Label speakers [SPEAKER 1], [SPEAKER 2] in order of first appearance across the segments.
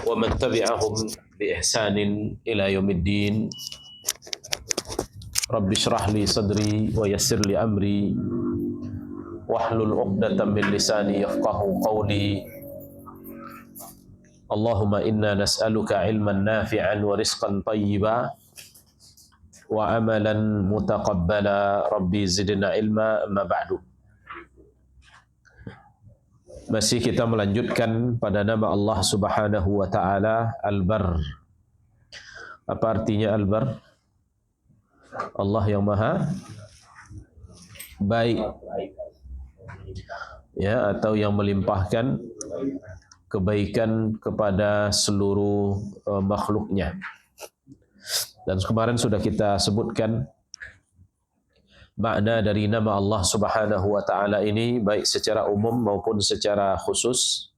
[SPEAKER 1] ومن تبعهم بإحسان إلى يوم الدين. رب اشرح لي صدري ويسر لي أمري واحلل عقدة من لساني يفقهوا قولي. اللهم إنا نسألك علما نافعا ورزقا طيبا وعملا متقبلا. ربي زدنا علما. أما بعد. Masih kita melanjutkan pada nama Allah Subhanahu wa taala, Al-Barr. Apa artinya Al-Barr? Allah yang Maha Baik. Ya, atau yang melimpahkan kebaikan kepada seluruh makhluknya. Dan kemarin sudah kita sebutkan makna dari nama Allah Subhanahu wa taala ini baik secara umum maupun secara khusus,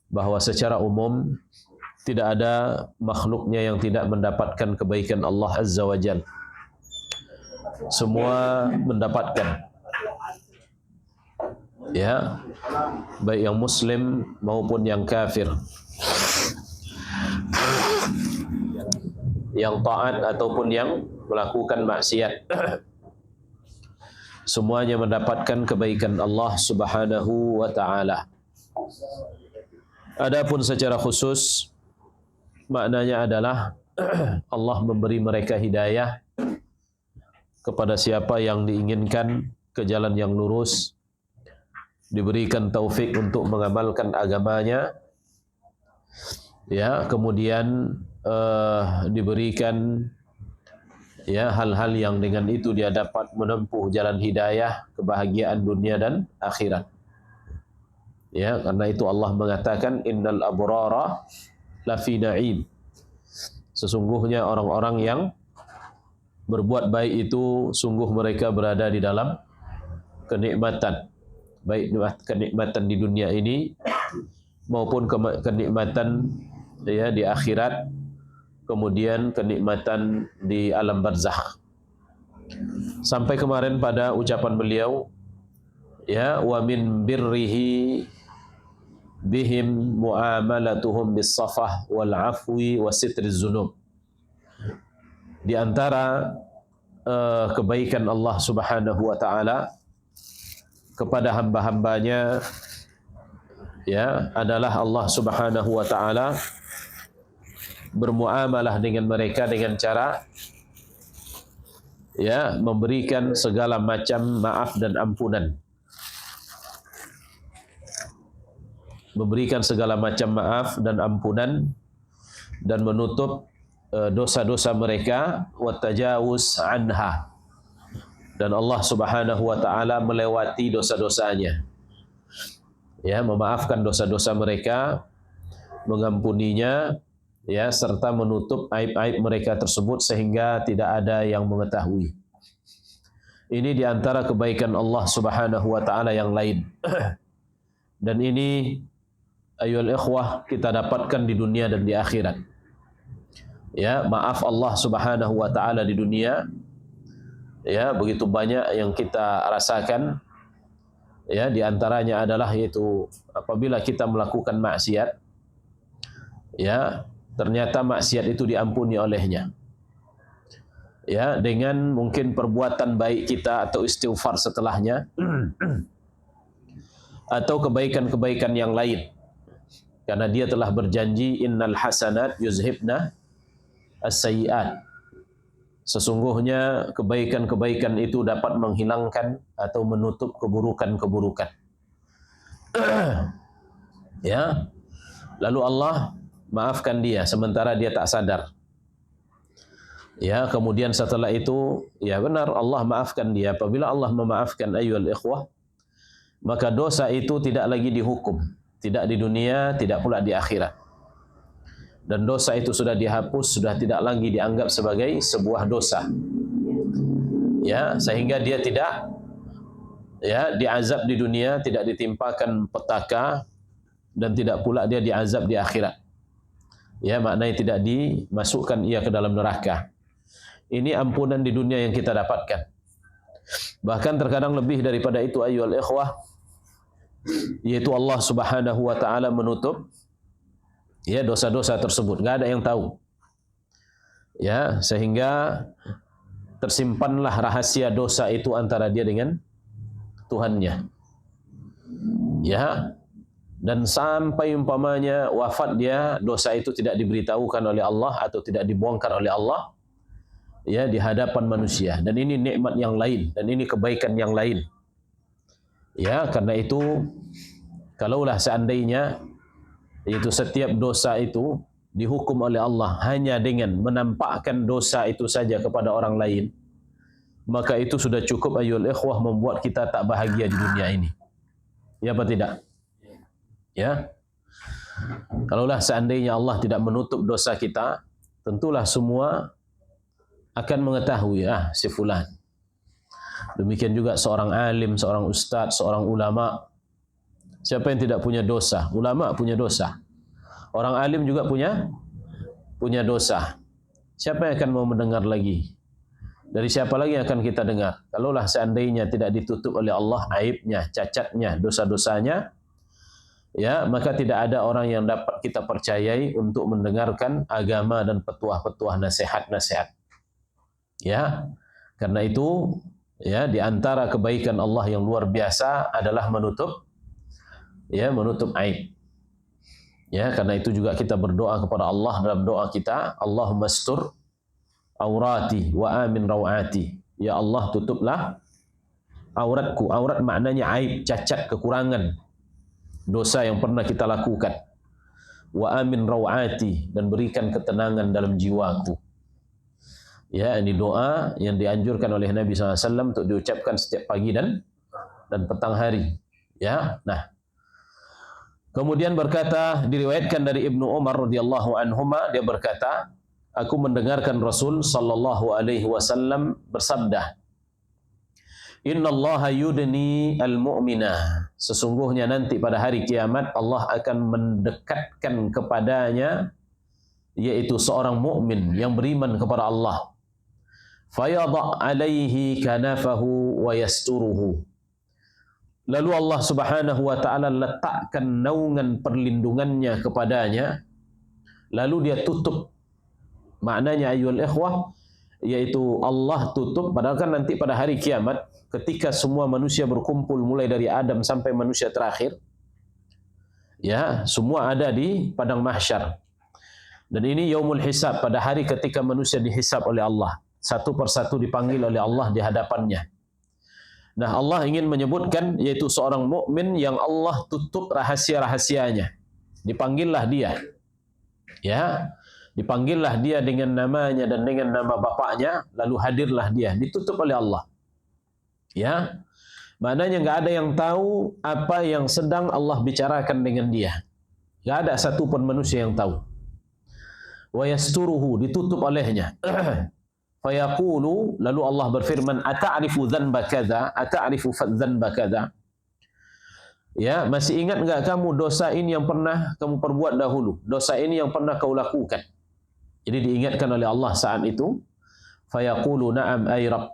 [SPEAKER 1] bahwa secara umum tidak ada makhluknya yang tidak mendapatkan kebaikan Allah Azza wa Jalla. Semua mendapatkan, ya, baik yang muslim maupun yang kafir, yang taat ataupun yang melakukan maksiat. Semuanya mendapatkan kebaikan Allah Subhanahu wa taala. Adapun secara khusus maknanya adalah Allah memberi mereka hidayah kepada siapa yang diinginkan ke jalan yang lurus, diberikan taufik untuk mengamalkan agamanya, ya, kemudian diberikan, ya, hal-hal yang dengan itu dia dapat menempuh jalan hidayah, kebahagiaan dunia dan akhirat. Ya, karena itu Allah mengatakan innal abrara lafi na'im. Sesungguhnya orang-orang yang berbuat baik itu sungguh mereka berada di dalam kenikmatan, baik kenikmatan di dunia ini maupun kenikmatan, ya, di akhirat, kemudian kenikmatan di alam barzakh. Sampai kemarin pada ucapan beliau, ya, wa min birrihi bihim muamalatuhum bis-safah wal afwi wa sitriz zunub. Di antara kebaikan Allah Subhanahu wa taala kepada hamba-hambanya, ya, adalah Allah Subhanahu wa taala bermuamalah dengan mereka dengan cara, ya, memberikan segala macam maaf dan ampunan. Memberikan segala macam maaf dan ampunan dan menutup dosa-dosa mereka, wa tajawuz anha, dan Allah Subhanahu wa taala melewati dosa-dosanya, ya, memaafkan dosa-dosa mereka, mengampuninya, ya, serta menutup aib-aib mereka tersebut sehingga tidak ada yang mengetahui. Ini di antara kebaikan Allah Subhanahu wa taala yang lain. Dan ini, ayyuhal ikhwah, kita dapatkan di dunia dan di akhirat. Ya, maaf Allah Subhanahu wa taala di dunia, ya, begitu banyak yang kita rasakan, ya, di antaranya adalah yaitu apabila kita melakukan maksiat, ya, ternyata maksiat itu diampuni olehnya, ya, dengan mungkin perbuatan baik kita atau istighfar setelahnya atau kebaikan-kebaikan yang lain, karena dia telah berjanji innal hasanat yuzhibna as-sayyi'at. Sesungguhnya kebaikan-kebaikan itu dapat menghilangkan atau menutup keburukan-keburukan. Ya, lalu Allah maafkan dia sementara dia tak sadar. Ya, kemudian setelah itu, ya benar, Allah maafkan dia. Apabila Allah memaafkan, ayyuhal ikhwah, maka dosa itu tidak lagi dihukum, tidak di dunia, tidak pula di akhirat. Dan dosa itu sudah dihapus, sudah tidak lagi dianggap sebagai sebuah dosa. Ya, sehingga dia tidak, ya, diazab di dunia, tidak ditimpakan petaka, dan tidak pula dia diazab di akhirat. Ya, maknanya tidak dimasukkan ia ke dalam neraka. Ini ampunan di dunia yang kita dapatkan. Bahkan terkadang lebih daripada itu, ayyuhal ikhwah, yaitu Allah Subhanahu wa taala menutup ya dosa-dosa tersebut, enggak ada yang tahu. Ya, sehingga tersimpanlah rahasia dosa itu antara dia dengan Tuhannya. Ya. Dan sampai umpamanya wafat dia, dosa itu tidak diberitahukan oleh Allah atau tidak dibongkar oleh Allah ya di hadapan manusia. Dan ini nikmat yang lain dan ini kebaikan yang lain. Ya, karena itu kalaulah seandainya itu setiap dosa itu dihukum oleh Allah hanya dengan menampakkan dosa itu saja kepada orang lain, maka itu sudah cukup ayyuhal ikhwah membuat kita tak bahagia di dunia ini. Ya apa tidak? Ya. Kalaulah seandainya Allah tidak menutup dosa kita, tentulah semua akan mengetahui si fulan. Demikian juga seorang alim, seorang ustaz, seorang ulama. Siapa yang tidak punya dosa? Ulama punya dosa. Orang alim juga punya dosa. Siapa yang akan mau mendengar lagi? Dari siapa lagi yang akan kita dengar? Kalaulah seandainya tidak ditutup oleh Allah aibnya, cacatnya, dosa-dosanya, ya, maka tidak ada orang yang dapat kita percayai untuk mendengarkan agama dan petuah-petuah nasihat-nasihat. Ya. Karena itu, ya, di antara kebaikan Allah yang luar biasa adalah menutup aib. Ya, karena itu juga kita berdoa kepada Allah dalam doa kita, Allahumma astur aurati wa amin rawati. Ya Allah, tutuplah auratku. Aurat maknanya aib, cacat, kekurangan, dosa yang pernah kita lakukan. Wa amin rawati, dan berikan ketenangan dalam jiwaku. Ya, ini doa yang dianjurkan oleh Nabi SAW untuk diucapkan setiap pagi dan petang hari. Ya, nah. Kemudian berkata, diriwayatkan dari Ibnu Umar radhiyallahu anhuma, dia berkata, aku mendengarkan Rasul sallallahu alaihi wasallam bersabda, Innallaha yudni al-mu'mina. Sesungguhnya nanti pada hari kiamat Allah akan mendekatkan kepadanya yaitu seorang mukmin yang beriman kepada Allah. Fayadha alaihi kanafahu wa yasturuhu. Lalu Allah Subhanahu wa taala letakkan naungan perlindungannya kepadanya, lalu dia tutup. Maknanya ayyuhal ikhwah, yaitu Allah tutup, padahal kan nanti pada hari kiamat ketika semua manusia berkumpul mulai dari Adam sampai manusia terakhir, ya, semua ada di padang mahsyar. Dan ini yaumul hisab, pada hari ketika manusia dihisab oleh Allah, satu persatu dipanggil oleh Allah di hadapannya. Nah, Allah ingin menyebutkan yaitu seorang mukmin yang Allah tutup rahasia-rahasianya. Dipanggillah dia. Ya, dipanggillah dia dengan namanya dan dengan nama bapaknya, lalu hadirlah dia, ditutup oleh Allah. Ya. Maknanya enggak ada yang tahu apa yang sedang Allah bicarakan dengan dia. Enggak ada satu pun manusia yang tahu. Wa yasturuhu, ditutup olehnya. Fayaqulu, lalu Allah berfirman, ata'rifu dzanba kadza, ata'rifu dzanba kadza. Ya, masih ingat enggak kamu dosa ini yang pernah kamu perbuat dahulu? Dosa ini yang pernah kau lakukan. Jadi diingatkan oleh Allah saat itu. Fayaqulu na'am ay Rabb.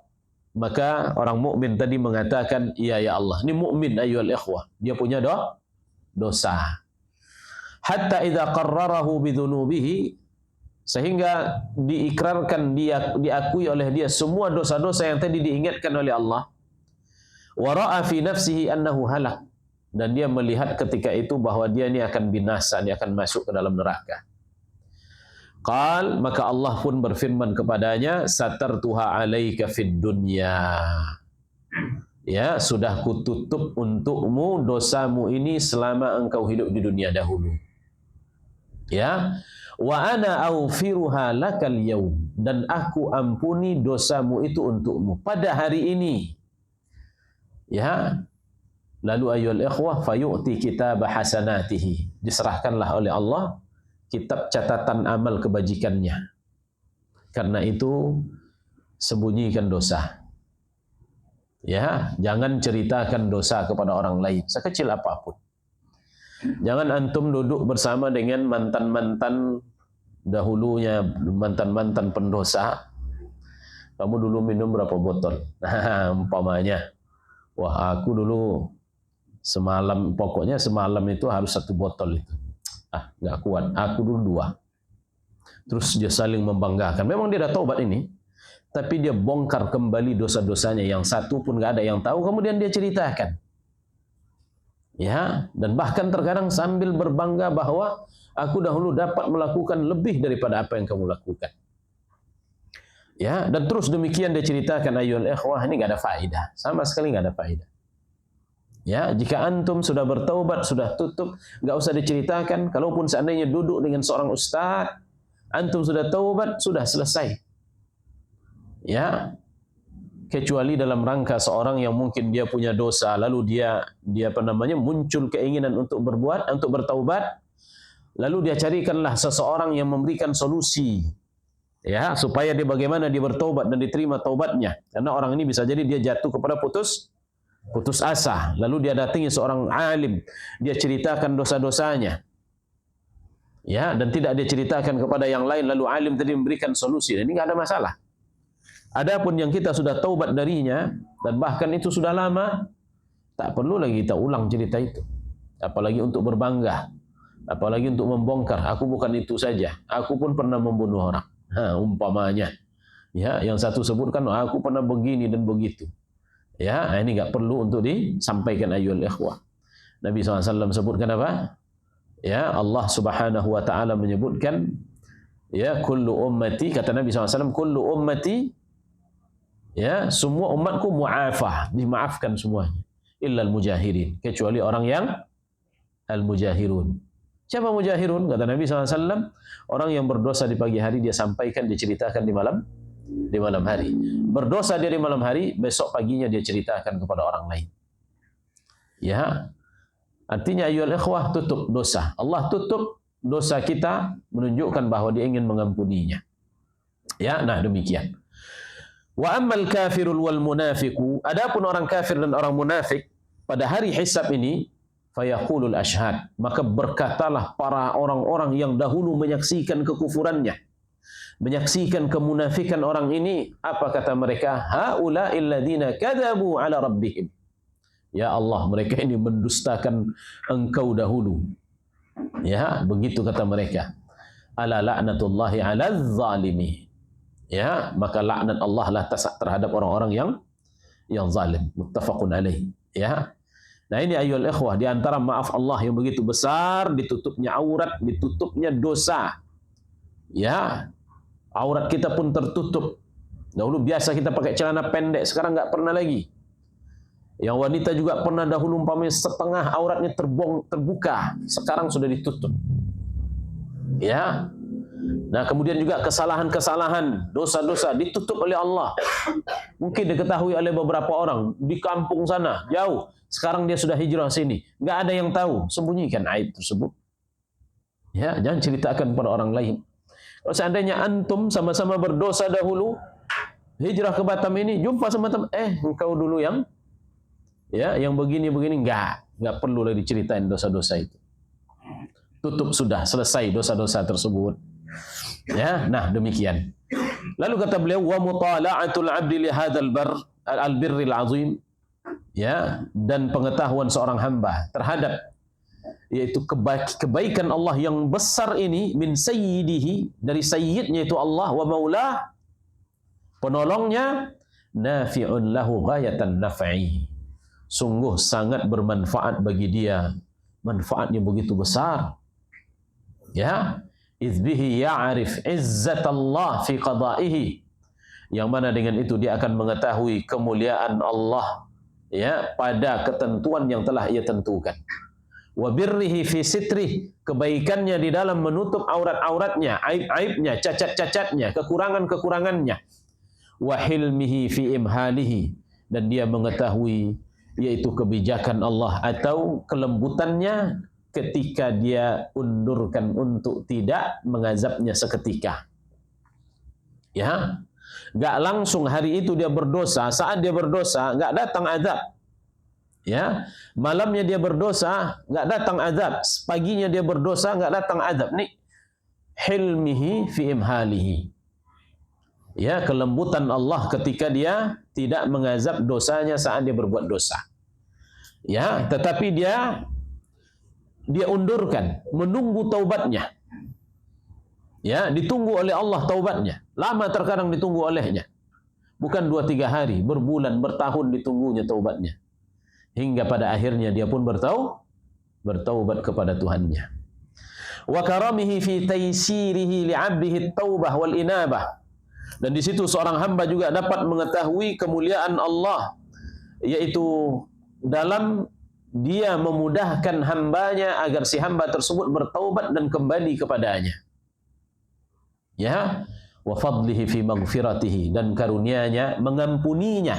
[SPEAKER 1] Maka orang mukmin tadi mengatakan, iya ya Allah. Ini mukmin ayyuhal ikhwah. Dia punya dosa. Hatta idza qarrarahu bidzunubihi, sehingga diikrarkan, diakui oleh dia semua dosa-dosa yang tadi diingatkan oleh Allah. Wa ra'a fi nafsihi annahu halak, dan dia melihat ketika itu bahwa dia ini akan binasa, dia akan masuk ke dalam neraka. Qal, maka Allah pun berfirman kepadanya, satartuha 'alaika fid dunya. Ya, sudah kututup untukmu dosamu ini selama engkau hidup di dunia dahulu. Ya, wa ana aufiruha lakal yaum, dan aku ampuni dosamu itu untukmu pada hari ini. Ya. Lalu ayyuhal ikhwah fayu'ti kitab hasanatihi, diserahkanlah oleh Allah kitab catatan amal kebajikannya. Karena itu sembunyikan dosa. Ya, jangan ceritakan dosa kepada orang lain sekecil apapun. Jangan antum duduk bersama dengan mantan-mantan dahulunya, mantan-mantan pendosa. Kamu dulu minum berapa botol? Umpamanya, wah aku dulu Semalam, pokoknya semalam itu harus 1 botol itu. Nggak kuat, aku dulu 2. Terus dia saling membanggakan. Memang dia dah taubat ini, tapi dia bongkar kembali dosa-dosanya. Yang satu pun nggak ada yang tahu, kemudian dia ceritakan. Ya, dan bahkan terkadang sambil berbangga bahwa aku dahulu dapat melakukan lebih daripada apa yang kamu lakukan. Ya, dan terus demikian dia ceritakan, ayyuhal ikhwah, ini nggak ada faedah, sama sekali nggak ada faedah. Ya, jika antum sudah bertaubat, sudah tutup, nggak usah diceritakan. Kalaupun seandainya duduk dengan seorang ustaz, antum sudah taubat, sudah selesai. Ya, kecuali dalam rangka seorang yang mungkin dia punya dosa, lalu dia muncul keinginan untuk berbuat, untuk bertaubat, lalu dia carikanlah seseorang yang memberikan solusi. Ya, supaya dia bagaimana dia bertaubat dan diterima taubatnya. Karena orang ini bisa jadi dia jatuh kepada putus asa. Lalu dia datangi seorang alim, dia ceritakan dosa-dosanya. Ya, dan tidak dia ceritakan kepada yang lain, lalu alim tadi memberikan solusi. Ini enggak ada masalah. Adapun yang kita sudah taubat darinya dan bahkan itu sudah lama, tak perlu lagi kita ulang cerita itu. Apalagi untuk berbangga, apalagi untuk membongkar, aku bukan itu saja, aku pun pernah membunuh orang. Umpamanya, ya, yang satu sebutkan aku pernah begini dan begitu. Ya, ini enggak perlu untuk disampaikan ayyuhal ikhwah. Nabi SAW sebutkan apa? Ya, Allah Subhanahu wa taala menyebutkan, ya, kullu ummati, kata Nabi SAW, kullu ummati, ya, semua umatku mu'afah, dimaafkan semuanya, illal mujahirin, kecuali orang yang al-mujahirun. Siapa mujahirun? Kata Nabi SAW, orang yang berdosa di pagi hari dia sampaikan, dia ceritakan di malam hari. Berdosa dia di malam hari, besok paginya dia ceritakan kepada orang lain. Ya, artinya ayyuhal ikhwah, tutup dosa. Allah tutup dosa kita, menunjukkan bahwa dia ingin mengampuninya. Ya, nah demikian. Wa ammal kafirul wal munafiqu, adapun orang kafir dan orang munafik pada hari hisab ini, fayaqulul ashhad, maka berkatalah para orang-orang yang dahulu menyaksikan kekufurannya, menyaksikan kemunafikan orang ini, apa kata mereka? Haula'il ladzina kadzabu ala rabbihim. Ya Allah, mereka ini mendustakan engkau dahulu. Ya, begitu kata mereka. Ala la'natullahi 'alal zalimin. Ya, maka laknat Allah lah terhadap orang-orang yang zalim. Muttafaqun alaih. Ya. Nah, ini ayyuhal ikhwah, di antara maaf Allah yang begitu besar, ditutupnya aurat, ditutupnya dosa. Ya. Aurat kita pun tertutup. Dahulu biasa kita pakai celana pendek, sekarang enggak pernah lagi. Yang wanita juga pernah dahulu umpamanya setengah auratnya terbuka, sekarang sudah ditutup. Ya. Nah, kemudian juga kesalahan-kesalahan, dosa-dosa ditutup oleh Allah. Mungkin diketahui oleh beberapa orang di kampung sana, jauh. Sekarang dia sudah hijrah sini. Enggak ada yang tahu, sembunyikan aib tersebut. Ya, jangan ceritakan pada orang lain. Kalau seandainya antum sama-sama berdosa dahulu, hijrah ke Batam ini, jumpa sama teman, engkau dulu yang begini-begini, enggak perlu lagi diceritain dosa-dosa itu. Tutup sudah, selesai dosa-dosa tersebut. Ya, nah demikian. Lalu kata beliau, wa mutala'atul 'abdi li hadzal al-birril 'azim, ya, dan pengetahuan seorang hamba terhadap yaitu kebaikan Allah yang besar ini, min sayyidihi, dari sayyidnya itu Allah, wa maulah, penolongnya, nafi'un lahu ghayatan naf'i, sungguh sangat bermanfaat bagi dia, manfaatnya begitu besar. Ya, izbihi ya'rif izzatallah fi qada'ihi, yang mana dengan itu dia akan mengetahui kemuliaan Allah, ya, pada ketentuan yang telah ia tentukan. Wa birrihi fi sitrih, kebaikannya di dalam menutup aurat-auratnya, aib-aibnya, cacat-cacatnya, kekurangan-kekurangannya. Wa hilmihi fi imhalihi, dan dia mengetahui yaitu kebijakan Allah atau kelembutannya ketika dia undurkan untuk tidak mengazabnya seketika. Ya, enggak langsung hari itu dia berdosa, saat dia berdosa enggak datang azab. Ya, malamnya dia berdosa enggak datang azab, paginya dia berdosa enggak datang azab. Nih hilmihi fi imhalihi. Ya, kelembutan Allah ketika dia tidak mengazab dosanya saat dia berbuat dosa. Ya, tetapi dia undurkan, menunggu taubatnya. Ya, ditunggu oleh Allah taubatnya. Lama terkadang ditunggu olehnya. Bukan 2-3 hari, berbulan, bertahun ditunggunya taubatnya. Hingga pada akhirnya dia pun bertaubat kepada Tuhannya. Wa karamihi fi taysirihi li'abdihi at-taubah wal inabah. Dan di situ seorang hamba juga dapat mengetahui kemuliaan Allah, yaitu dalam dia memudahkan hambanya agar si hamba tersebut bertaubat dan kembali kepadanya. Ya, wa fadlihi fi maghfiratihi, dan karunia-Nya mengampuninya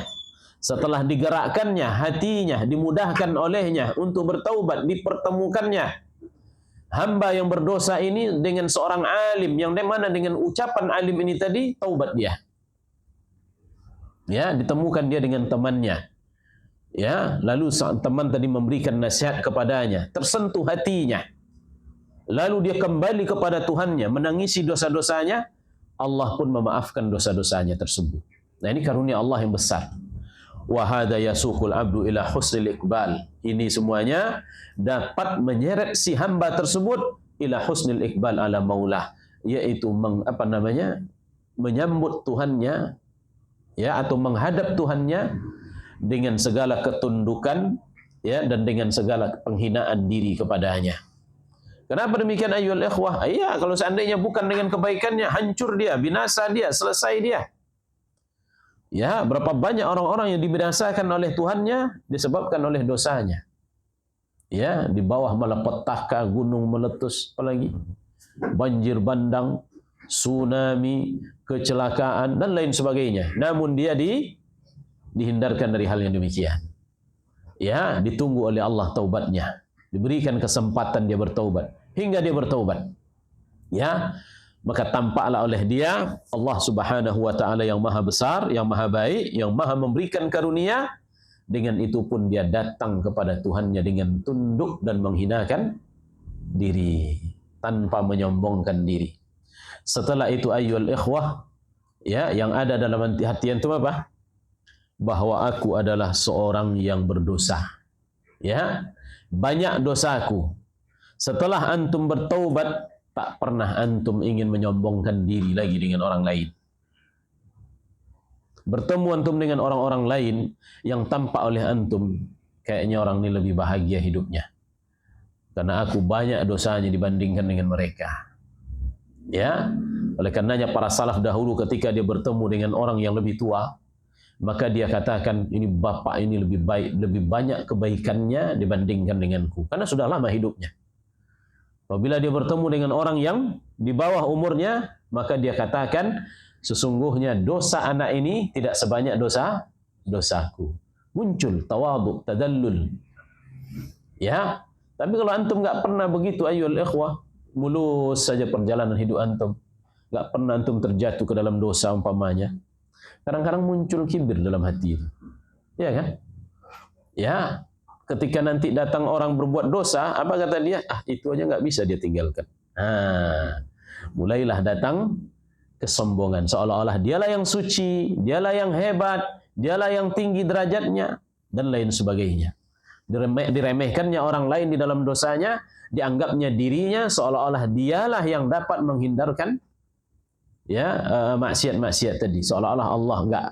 [SPEAKER 1] setelah digerakkannya hatinya, dimudahkan olehnya untuk bertaubat, dipertemukannya hamba yang berdosa ini dengan seorang alim, yang mana dengan ucapan alim ini tadi taubat dia. Ya, ditemukan dia dengan temannya. Ya, lalu teman tadi memberikan nasihat kepadanya, tersentuh hatinya. Lalu dia kembali kepada Tuhannya, menangisi dosa-dosanya, Allah pun memaafkan dosa-dosanya tersebut. Nah, ini karunia Allah yang besar. Wa hadza yasuqul abdu ila husnil iqbal. Ini semuanya dapat menyeret si hamba tersebut ila husnil iqbal ala maulah, yaitu menyambut Tuhannya, ya, atau menghadap Tuhannya dengan segala ketundukan, ya, dan dengan segala penghinaan diri kepadanya. Kenapa demikian ayyuhal ikhwah? Iya, kalau seandainya bukan dengan kebaikannya, hancur dia, binasa dia, selesai dia. Ya, berapa banyak orang-orang yang dibinasakan oleh Tuhannya disebabkan oleh dosanya. Ya, di bawah malapetaka, gunung meletus, apalagi banjir bandang, tsunami, kecelakaan dan lain sebagainya. Namun dia dihindarkan dari hal yang demikian. Ya, ditunggu oleh Allah taubatnya, diberikan kesempatan dia bertaubat hingga dia bertaubat. Ya, maka tampaklah oleh dia Allah Subhanahu wa taala yang maha besar, yang maha baik, yang maha memberikan karunia. Dengan itu pun dia datang kepada Tuhannya dengan tunduk dan menghinakan diri, tanpa menyombongkan diri. Setelah itu ayyuhal ikhwah, ya, yang ada dalam hati antum apa? Bahwa aku adalah seorang yang berdosa. Ya, banyak dosaku. Setelah antum bertaubat, tak pernah antum ingin menyombongkan diri lagi dengan orang lain. Bertemu antum dengan orang-orang lain yang tampak oleh antum, kayaknya orang ini lebih bahagia hidupnya, karena aku banyak dosanya dibandingkan dengan mereka. Ya, oleh karenanya para salaf dahulu ketika dia bertemu dengan orang yang lebih tua, maka dia katakan, ini bapak ini lebih baik, lebih banyak kebaikannya dibandingkan denganku, karena sudah lama hidupnya. Apabila dia bertemu dengan orang yang di bawah umurnya, maka dia katakan, sesungguhnya dosa anak ini tidak sebanyak dosaku. Muncul tawadhu, tadallul. Ya, tapi kalau antum enggak pernah begitu ayyuhal ikhwah, mulus saja perjalanan hidup antum, enggak pernah antum terjatuh ke dalam dosa umpamanya, kadang-kadang muncul kibir dalam hati itu. Ya kan? Ya, ketika nanti datang orang berbuat dosa, apa kata dia? Ah, itu aja enggak bisa dia tinggalkan. Mulailah datang kesombongan, seolah-olah dialah yang suci, dialah yang hebat, dialah yang tinggi derajatnya, dan lain sebagainya. Diremehkannya orang lain di dalam dosanya, dianggapnya dirinya seolah-olah dialah yang dapat menghindarkan, ya, maksiat-maksiat tadi, seolah-olah Allah enggak,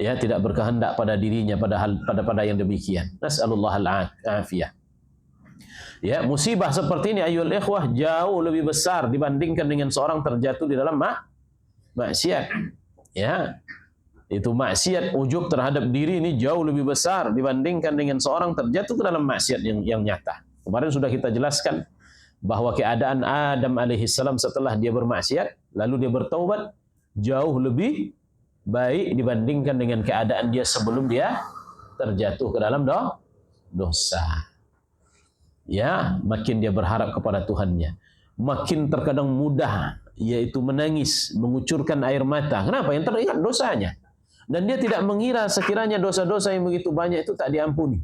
[SPEAKER 1] ya, tidak berkehendak pada dirinya pada yang demikian. Nas'alullah al-afiyah. Ya, musibah seperti ini ayyuhal ikhwah jauh lebih besar dibandingkan dengan seorang terjatuh di dalam maksiat. Ya, itu maksiat, ujub terhadap diri ini jauh lebih besar dibandingkan dengan seorang terjatuh ke dalam maksiat yang nyata. Kemarin sudah kita jelaskan bahwa keadaan Adam alaihissalam setelah dia bermaksiat lalu dia bertaubat jauh lebih baik dibandingkan dengan keadaan dia sebelum dia terjatuh ke dalam dosa. Ya, makin dia berharap kepada Tuhannya, makin terkadang mudah yaitu menangis, mengucurkan air mata. Kenapa? Yang teringat dosanya. Dan dia tidak mengira sekiranya dosa-dosa yang begitu banyak itu tak diampuni.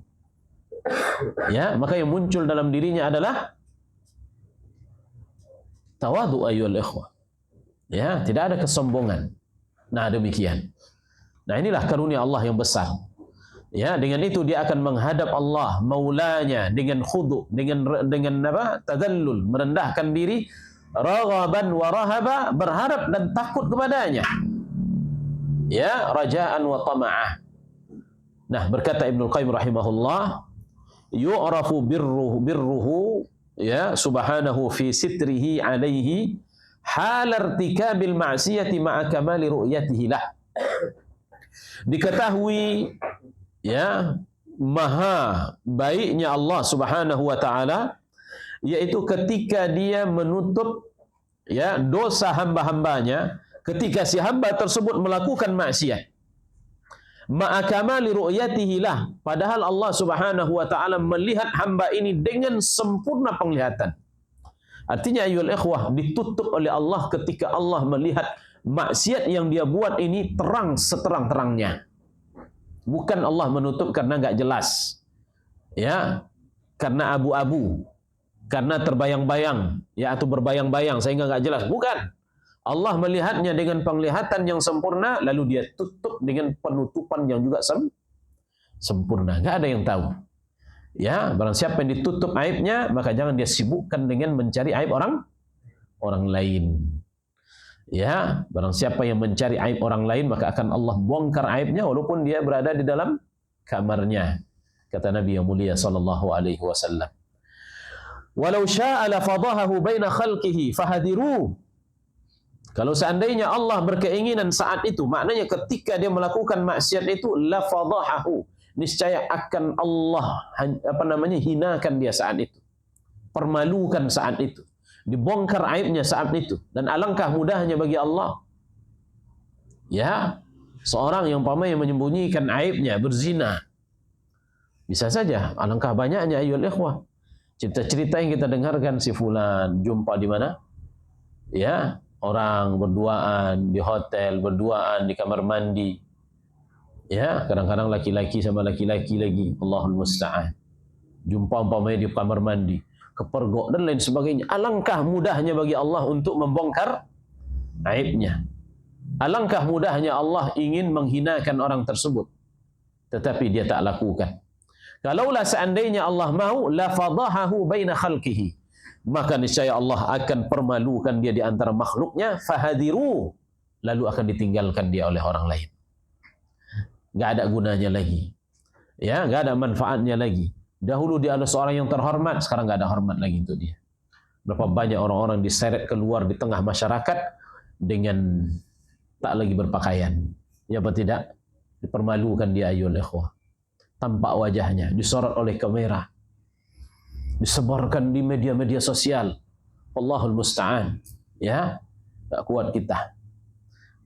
[SPEAKER 1] Ya, maka yang muncul dalam dirinya adalah tawadhu ayyuhal ikhwah. Ya, tidak ada kesombongan. Nah, demikian. Nah, inilah karunia Allah yang besar. Ya, dengan itu dia akan menghadap Allah maulanya dengan khudu', dengan apa? Tadallul, merendahkan diri, raghaban wa rahaba, berharap dan takut kepadanya. Ya, raja'an wa tama'ah. Nah, berkata Ibnu Qayyim rahimahullah, yu'rafu birruhu ya subhanahu fi sitrihi alaihi hal irtikabil ma'siyati ma'a kamali ru'yatihi lah. Diketahui ya maha baiknya Allah Subhanahu wa taala yaitu ketika dia menutup ya dosa hamba-hambanya ketika si hamba tersebut melakukan maksiat ma'a kamali ru'yatihi lah, padahal Allah Subhanahu wa taala melihat hamba ini dengan sempurna penglihatan. Artinya ayyuhal ikhwah, ditutup oleh Allah ketika Allah melihat maksiat yang dia buat ini terang seterang-terangnya. Bukan Allah menutup karena enggak jelas. Ya, karena abu-abu, karena terbayang-bayang, ya atau berbayang-bayang sehingga enggak jelas. Bukan. Allah melihatnya dengan penglihatan yang sempurna, lalu dia tutup dengan penutupan yang juga sempurna. Enggak ada yang tahu. Ya, barang siapa yang ditutup aibnya, maka jangan dia sibukkan dengan mencari aib orang lain. Ya, barang siapa yang mencari aib orang lain, maka akan Allah bongkar aibnya walaupun dia berada di dalam kamarnya. Kata Nabi yang mulia sallallahu alaihi wasallam. Walau syaa'a la fadahahu baina khalqihi fahadiru. Kalau seandainya Allah berkeinginan saat itu, maknanya ketika dia melakukan maksiat itu, la fadahahu, niscaya akan Allah hinakan dia saat itu, permalukan saat itu, dibongkar aibnya saat itu. Dan alangkah mudahnya bagi Allah, ya, seorang yang yang menyembunyikan aibnya, berzina, bisa saja. Alangkah banyaknya ayyuhal ikhwah cerita-cerita yang kita dengarkan, si fulan jumpa di mana, ya, orang berduaan di hotel, berduaan di kamar mandi. Ya, kadang-kadang laki-laki sama laki-laki lagi, Allahul musta'an. Jumpa umpamanya di kamar mandi, kepergok dan lain sebagainya. Alangkah mudahnya bagi Allah untuk membongkar aibnya. Alangkah mudahnya Allah ingin menghinakan orang tersebut, tetapi dia tak lakukan. Kalaulah seandainya Allah mau, la fadahahu baina khalqihi, maka niscaya Allah akan permalukan dia di antara makhluknya, fahadiru, lalu akan ditinggalkan dia oleh orang lain. Enggak ada gunanya lagi. Ya, enggak ada manfaatnya lagi. Dahulu dia adalah seorang yang terhormat, sekarang enggak ada hormat lagi untuk dia. Berapa banyak orang-orang diseret keluar di tengah masyarakat dengan tak lagi berpakaian. Ya apa tidak? Dipermalukan dia ayyuhal ikhwah. Tampak wajahnya, disorot oleh kamera, disebarkan di media-media sosial. Allahul musta'an. Ya, tak kuat kita.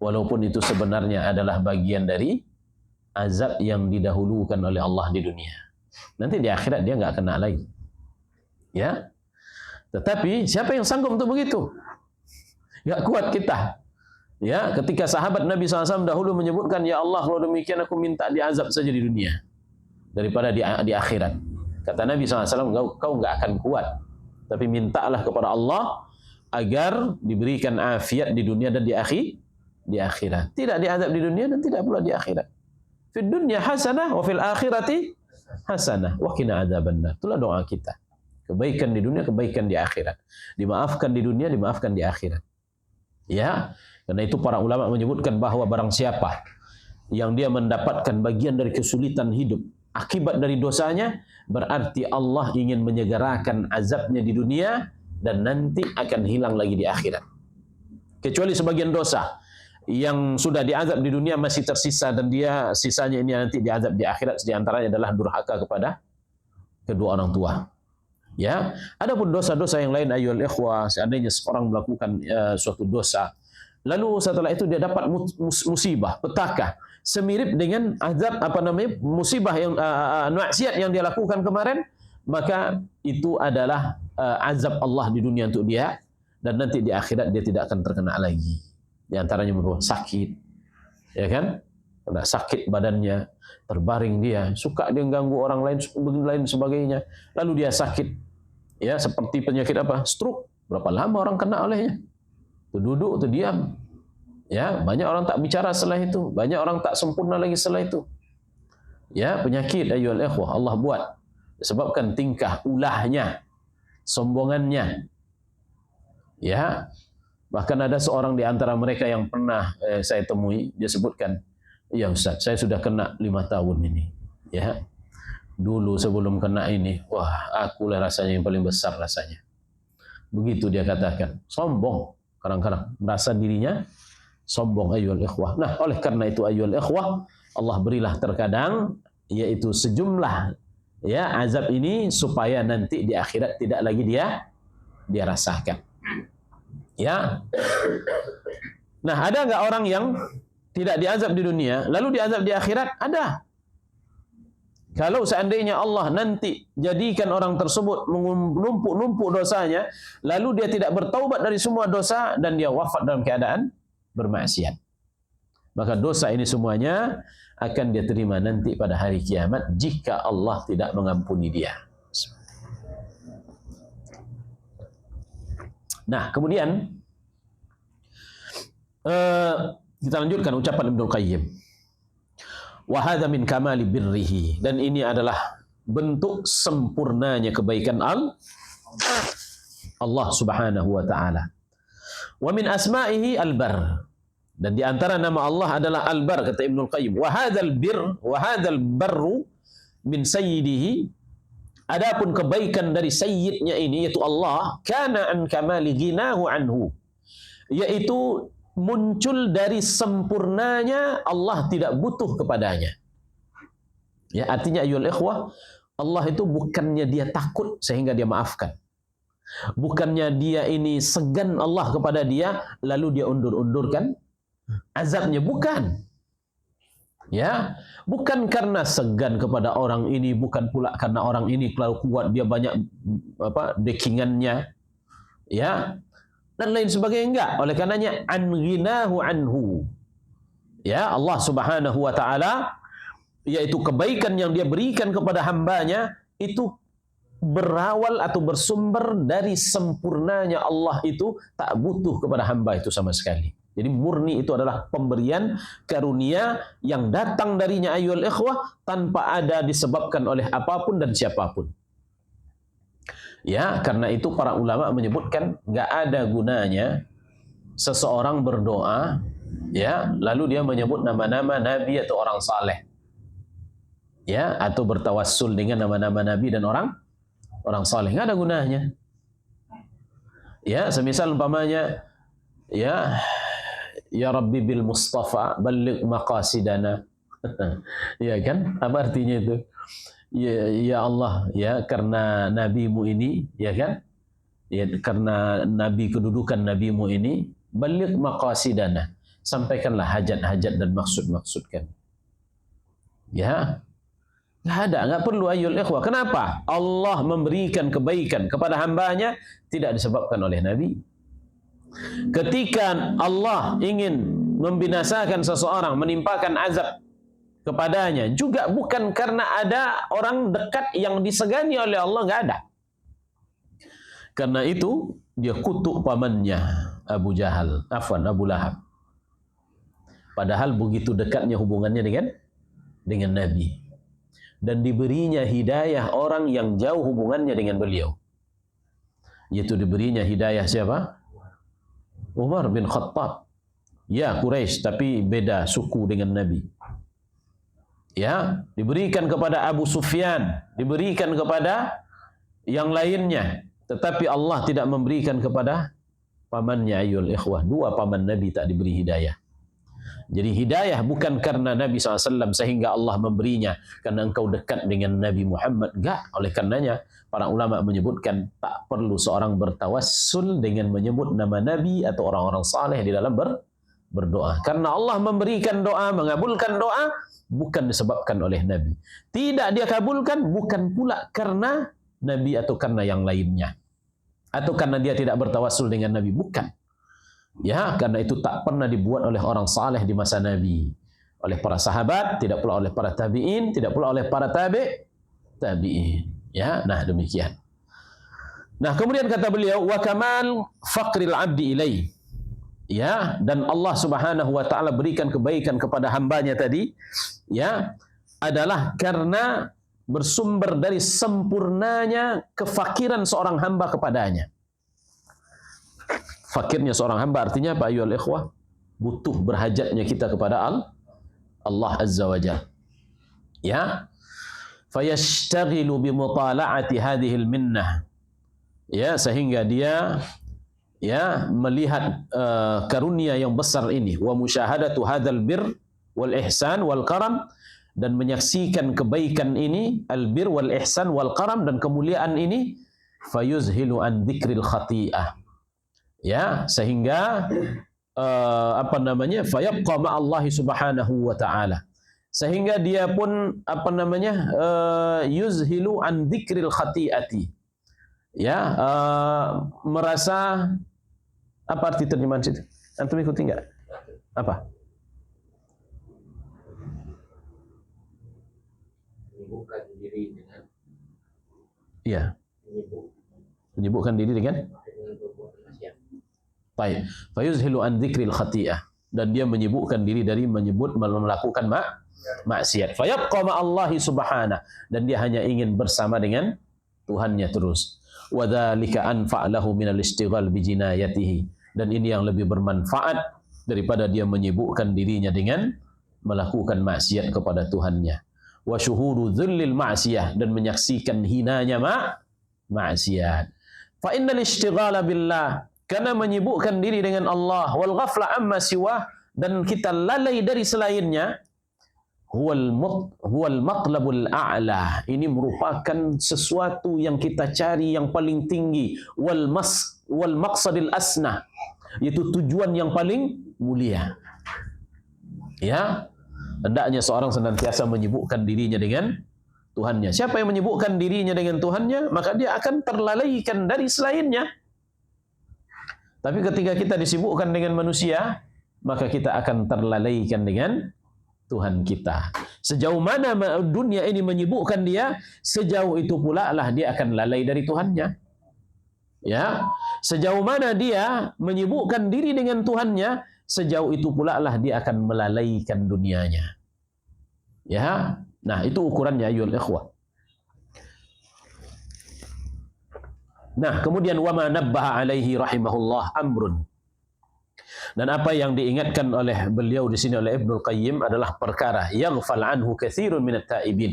[SPEAKER 1] Walaupun itu sebenarnya adalah bagian dari azab yang didahulukan oleh Allah di dunia. Nanti di akhirat dia enggak kena lagi. Ya. Tetapi siapa yang sanggup untuk begitu? Enggak kuat kita. Ya, ketika sahabat Nabi SAW dahulu menyebutkan, ya Allah, kalau demikian aku minta diazab saja di dunia daripada di akhirat. Kata Nabi SAW, kau enggak akan kuat, tapi mintalah kepada Allah agar diberikan afiat di dunia dan di akhirat. Tidak diazab di dunia dan tidak pula di akhirat. Fid dunya hasanah wa fil akhirati hasanah wa qina adzabannar. Itulah doa kita. Kebaikan di dunia, kebaikan di akhirat. Dimaafkan di dunia, dimaafkan di akhirat. Ya, karena itu para ulama menyebutkan bahwa barang siapa yang dia mendapatkan bagian dari kesulitan hidup akibat dari dosanya, berarti Allah ingin menyegerakan azabnya di dunia dan nanti akan hilang lagi di akhirat. Kecuali sebagian dosa yang sudah diazab di dunia masih tersisa dan dia sisanya ini nanti diazab di akhirat, di antaranya adalah durhaka kepada kedua orang tua. Ya, adapun dosa-dosa yang lain ayyuhal ikhwah, seandainya seorang melakukan suatu dosa, lalu setelah itu dia dapat musibah, petaka, semirip dengan azab musibah yang maksiat yang dia lakukan kemarin, maka itu adalah azab Allah di dunia untuk dia, dan nanti di akhirat dia tidak akan terkena lagi. Di antaranya sakit, ya kan? Kena sakit badannya, terbaring dia, suka dia ganggu orang lain sebagainya, lalu dia sakit, ya seperti penyakit apa? Stroke. Berapa lama orang kena olehnya? Itu duduk, itu diam. Ya, banyak orang tak bicara setelah itu, banyak orang tak sempurna lagi setelah itu. Ya, penyakit ayyuhal ikhwah Allah buat disebabkan tingkah ulahnya, sombongannya. Ya, bahkan ada seorang di antara mereka yang pernah saya temui, dia sebutkan, "Ya Ustaz, saya sudah kena 5 tahun ini." Ya. Dulu sebelum kena ini, wah, akulah rasanya yang paling besar rasanya. Begitu dia katakan. Sombong. Kadang-kadang merasa dirinya sombong ayyuhal ikhwah. Nah, oleh karena itu ayyuhal ikhwah, Allah berilah terkadang yaitu sejumlah ya azab ini supaya nanti di akhirat tidak lagi dia rasakan. Ya. Nah, ada enggak orang yang tidak diazab di dunia lalu diazab di akhirat? Ada. Kalau seandainya Allah nanti jadikan orang tersebut menumpuk-numpuk dosanya, lalu dia tidak bertaubat dari semua dosa dan dia wafat dalam keadaan bermaksiat, maka dosa ini semuanya akan dia terima nanti pada hari kiamat jika Allah tidak mengampuni dia. Nah, kemudian kita lanjutkan ucapan Ibnu Qayyim. Wa hadza min kamali birrihi, dan ini adalah bentuk sempurnanya kebaikan Allah Subhanahu wa taala. Wa min asma'ihi al-barr, dan di antara nama Allah adalah al-barr, kata Ibnu Qayyim. Wa hadzal birr wa hadzal barru min sayyidihi, adapun kebaikan dari sayyidnya ini yaitu Allah, kana an kamali ghinahu anhu, yaitu muncul dari sempurnanya Allah tidak butuh kepadanya. Ya, artinya ayyuhal ikhwah, Allah itu bukannya dia takut sehingga dia maafkan. Bukannya dia ini segan Allah kepada dia lalu dia undur-undurkan azabnya, bukan. Ya, bukan karena segan kepada orang ini, bukan pula karena orang ini terlalu kuat, dia banyak backingannya. Ya, dan lain sebagainya, enggak. Oleh karenanya an ghinahu anhu. Ya, Allah Subhanahu wa taala yaitu kebaikan yang dia berikan kepada hambanya itu berawal atau bersumber dari sempurnanya Allah, itu tak butuh kepada hamba itu sama sekali. Jadi murni itu adalah pemberian karunia yang datang darinya ayyuhal ikhwah tanpa ada disebabkan oleh apapun dan siapapun. Ya, karena itu para ulama menyebutkan enggak ada gunanya seseorang berdoa ya lalu dia menyebut nama-nama nabi atau orang saleh. Ya, atau bertawassul dengan nama-nama nabi dan orang saleh, enggak ada gunanya. Ya, semisal umpamanya ya Rabbi bil Mustafa balligh maqasidana. Ya kan? Apa artinya itu? Ya Allah, ya karena nabimu ini, ya kan? Ya karena nabi, kedudukan nabimu ini, balligh maqasidana, sampaikanlah hajat-hajat dan maksud-maksud kami. Ya, nggak perlu ayyuhal ikhwah. Kenapa? Allah memberikan kebaikan kepada hambanya tidak disebabkan oleh nabi. Ketika Allah ingin membinasakan seseorang, menimpakan azab kepadanya, juga bukan karena ada orang dekat yang disegani oleh Allah, nggak ada. Karena itu dia kutuk pamannya Abu Lahab. Padahal begitu dekatnya hubungannya dengan Nabi. Dan diberinya hidayah orang yang jauh hubungannya dengan beliau. Yaitu diberinya hidayah siapa? Umar bin Khattab. Ya, Quraisy tapi beda suku dengan Nabi. Ya, diberikan kepada Abu Sufyan, diberikan kepada yang lainnya, tetapi Allah tidak memberikan kepada pamannya ayyuhal ikhwah. Dua paman Nabi tak diberi hidayah. Jadi hidayah bukan karena Nabi SAW sehingga Allah memberinya karena engkau dekat dengan Nabi Muhammad. Enggak. Oleh karenanya para ulama menyebutkan tak perlu seorang bertawassul dengan menyebut nama Nabi atau orang-orang saleh di dalam berdoa. Karena Allah memberikan doa, mengabulkan doa bukan disebabkan oleh Nabi. Tidak dia kabulkan bukan pula karena Nabi atau karena yang lainnya. Atau karena dia tidak bertawassul dengan Nabi, bukan. Ya, karena itu tak pernah dibuat oleh orang saleh di masa Nabi. Oleh para sahabat, tidak pula oleh para tabi'in, tidak pula oleh para tabi'in. Ya, nah demikian. Nah, kemudian kata beliau, wa kamal faqril abdi ilaih. Ya, dan Allah Subhanahu wa taala berikan kebaikan kepada hambanya tadi, ya, adalah karena bersumber dari sempurnanya kefakiran seorang hamba kepadanya. Fakirnya seorang hamba artinya apa ayyuhal ikhwah? Butuh, berhajatnya kita kepada Allah Azza wa Jalla. Ya. Fayashtaghilu bimutala'ati hadhil minnah. Ya, sehingga dia ya melihat karunia yang besar ini, wa musyahadatu hadzal bir wal ihsan wal karam, dan menyaksikan kebaikan ini, al bir wal ihsan wal karam, dan kemuliaan ini, fayuzhilu an dzikril khati'ah. Ya, sehingga fayabqa ma'allahi subhanahu wa ta'ala, sehingga dia pun yuzhilu an dzikril khati'ati. Ya, merasa, apa arti terjemahan situ? Antum ikuti enggak? Apa? Menyibukkan diri dengan, iya, menyibukkan diri dengan baik. Fayuzhilu an dzikril khati'ah, dan dia menyibukkan diri dari melakukan maksiat. Fayabqa ma'allahi subhanahu, dan dia hanya ingin bersama dengan Tuhannya terus. Wa dzalika anfa' lahu minal istighal bi jinayatihi, dan ini yang lebih bermanfaat daripada dia menyibukkan dirinya dengan melakukan maksiat kepada Tuhannya. Wa syuhudu dhullil ma'siyah, dan menyaksikan hinanya maksiat. Fa innal istighala billah, karena menyibukkan diri dengan Allah, wal ghafla amma siwah, dan kita lalai dari selainnya, huwal matlabul a'la, ini merupakan sesuatu yang kita cari yang paling tinggi, wal maqsadil asna, yaitu tujuan yang paling mulia. Ya, hendaknya seorang senantiasa menyibukkan dirinya dengan Tuhannya. Siapa yang menyibukkan dirinya dengan Tuhannya, maka dia akan terlalaikan dari selainnya. Tapi ketika kita disibukkan dengan manusia, maka kita akan terlalaikan dengan Tuhan kita. Sejauh mana dunia ini menyibukkan dia, sejauh itu pula lah dia akan lalai dari Tuhannya. Ya, sejauh mana dia menyibukkan diri dengan Tuhannya, sejauh itu pula lah dia akan melalaikan dunianya. Ya, nah itu ukurannya ayyuhal ikhwah. Nah, kemudian wama nabbaha alaihi rahimahullah amrun. Dan apa yang diingatkan oleh beliau di sini oleh Ibnul Qayyim adalah perkara yaghfal anhu katsirun minat taibin.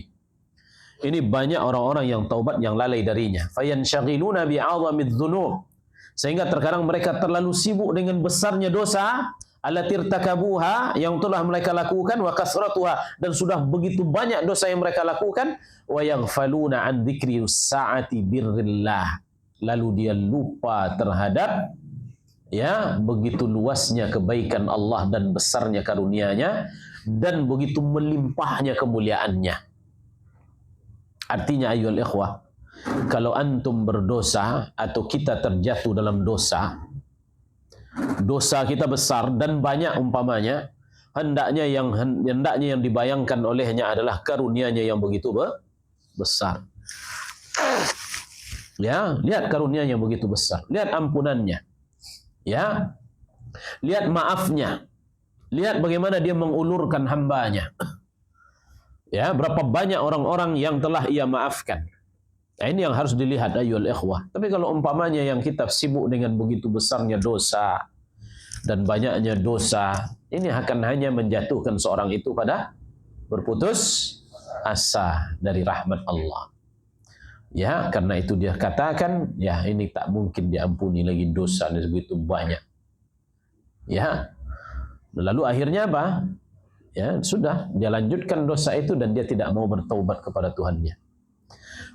[SPEAKER 1] Ini banyak orang-orang yang taubat yang lalai darinya. Fayanshagiluna bi'azamidz dzunub, sehingga terkadang mereka terlalu sibuk dengan besarnya dosa allati irtakabuha, yang telah mereka lakukan, wa kasratuha, dan sudah begitu banyak dosa yang mereka lakukan, wa yaghfaluna an dzikri sa'ati birrillah, lalu dia lupa terhadap ya begitu luasnya kebaikan Allah dan besarnya karunia-Nya dan begitu melimpahnya kemuliaannya. Artinya ayyuhal ikhwah, kalau antum berdosa atau kita terjatuh dalam dosa kita besar dan banyak umpamanya, hendaknya yang dibayangkan olehnya adalah karunia-Nya yang begitu besar. Ya, lihat karunia-Nya begitu besar, lihat ampunannya. Ya, lihat maafnya, lihat bagaimana dia mengulurkan hambanya. Ya, berapa banyak orang-orang yang telah ia maafkan. Nah, ini yang harus dilihat ayyuhal ikhwah. Tapi kalau umpamanya yang kita sibuk dengan begitu besarnya dosa dan banyaknya dosa, ini akan hanya menjatuhkan seorang itu pada berputus asa dari rahmat Allah. Ya, karena itu dia katakan, ya ini tak mungkin diampuni lagi dosa dan begitu banyak. Ya, lalu akhirnya apa? Ya, sudah dia lanjutkan dosa itu dan dia tidak mau bertaubat kepada Tuhannya.